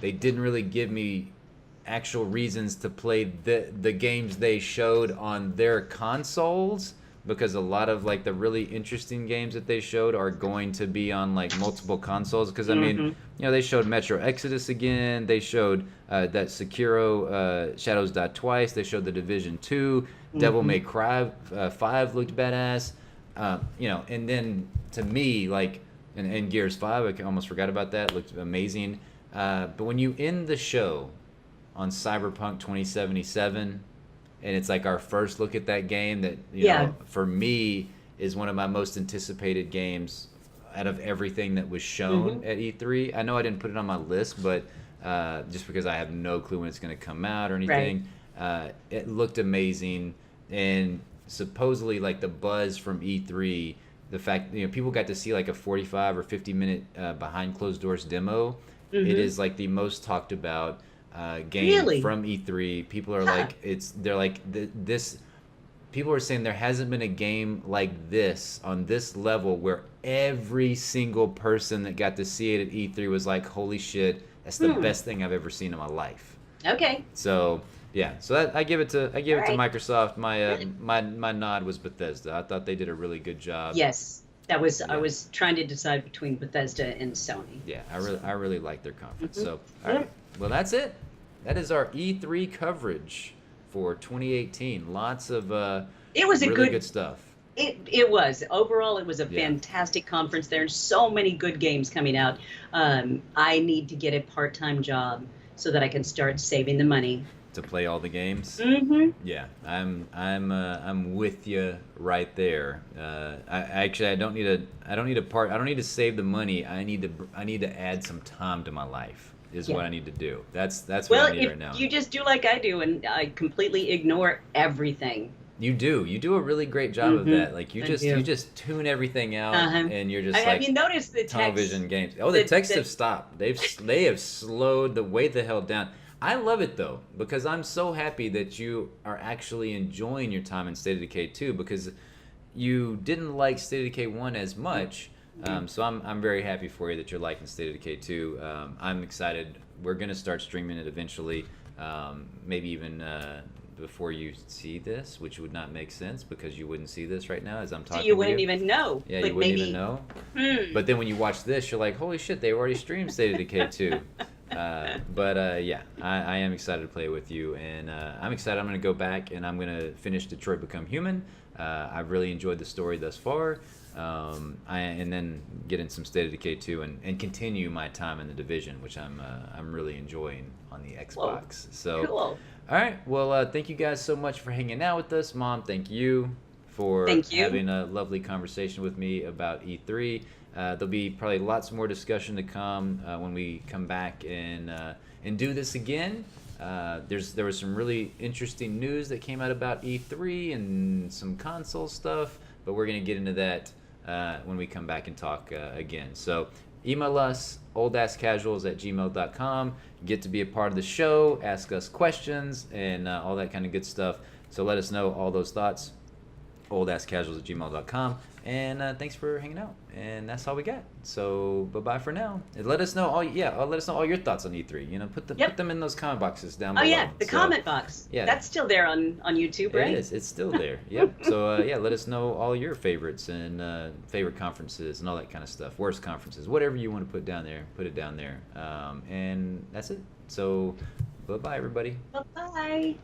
Speaker 1: they didn't really give me actual reasons to play the games they showed on their consoles because a lot of like the really interesting games that they showed are going to be on like multiple consoles because I mean,
Speaker 2: Hmm.
Speaker 1: they showed Metro Exodus again, they showed that Sekiro Shadows Die Twice, they showed the Division 2, Devil
Speaker 2: Hmm.
Speaker 1: May Cry 5 looked badass. And then to me like and Gears 5, I almost forgot about that, looked amazing. But when you end the show on Cyberpunk 2077, and it's like our first look at that game that
Speaker 2: Yeah.
Speaker 1: for me is one of my most anticipated games out of everything that was
Speaker 2: Hmm.
Speaker 1: shown at E3. I know I didn't put it on my list, but just because I have no clue when it's going to come out or
Speaker 2: Right.
Speaker 1: anything, it looked amazing, and supposedly like the buzz from E3 the fact, people got to see like a 45 or 50 minute behind closed doors demo. It is like the most talked about game
Speaker 2: Really?
Speaker 1: from E3. People are like, this. People are saying there hasn't been a game like this on this level where every single person that got to see it at E3 was like, "Holy shit, that's the best thing I've ever seen in my life."
Speaker 2: Okay.
Speaker 1: So yeah, so I give it to
Speaker 2: All right.
Speaker 1: Microsoft. My nod was Bethesda. I thought they did a really good job.
Speaker 2: Yes, that was. I was trying to decide between Bethesda and Sony.
Speaker 1: Yeah, I really like their conference. So all right, well that's it. That is our E3 coverage for 2018. Lots of
Speaker 2: it was a
Speaker 1: really good stuff.
Speaker 2: It was. Overall, it was a fantastic conference. There's so many good games coming out. I need to get a part-time job so that I can start saving the money
Speaker 1: to play all the games.
Speaker 2: Yeah,
Speaker 1: I'm with you right there. I don't need to save the money. I need to add some time to my life. Is what I need to do. That's what I need right now.
Speaker 2: You just do like I do, and I completely ignore everything.
Speaker 1: You do a really great job of that. Like you just tune everything out, and you're just
Speaker 2: have you noticed the
Speaker 1: television games? Oh, the texts have stopped. They have slowed the hell down. I love it though, because I'm so happy that you are actually enjoying your time in State of Decay 2, because you didn't like State of Decay 1 as much. So I'm very happy for you that you're liking State of Decay 2. I'm excited. We're gonna start streaming it eventually, maybe even before you see this, which would not make sense because you wouldn't see this right now as I'm talking.
Speaker 2: So you wouldn't even know.
Speaker 1: Yeah, you wouldn't even know. But then when you watch this, you're like, holy shit, they already streamed State of Decay 2. Yeah, I am excited to play with you, and I'm excited. I'm going to go back and I'm going to finish Detroit Become Human. I've really enjoyed the story thus far, and then get in some State of Decay 2 and continue my time in the Division, which I'm really enjoying on the Xbox.
Speaker 2: Whoa.
Speaker 1: So,
Speaker 2: cool.
Speaker 1: All right, well, thank you guys so much for hanging out with us. Mom, thank you for having a lovely conversation with me about E3. There'll be probably lots more discussion to come when we come back and do this again. There was some really interesting news that came out about E3 and some console stuff, but we're going to get into that when we come back and talk again. So email us, oldasscasuals@gmail.com. Get to be a part of the show, ask us questions, and all that kind of good stuff. So let us know all those thoughts, oldasscasuals@gmail.com. And thanks for hanging out. And that's all we got. So bye-bye for now. And let us know all your thoughts on E3. Put them in those comment boxes down below.
Speaker 2: Oh yeah, the comment box. Yeah, that's still there on YouTube, right?
Speaker 1: It is. It's still there. Yep. So let us know all your favorites and favorite conferences and all that kind of stuff. Worst conferences, whatever you want to put down there, put it down there. And that's it. So bye-bye, everybody.
Speaker 2: Bye-bye.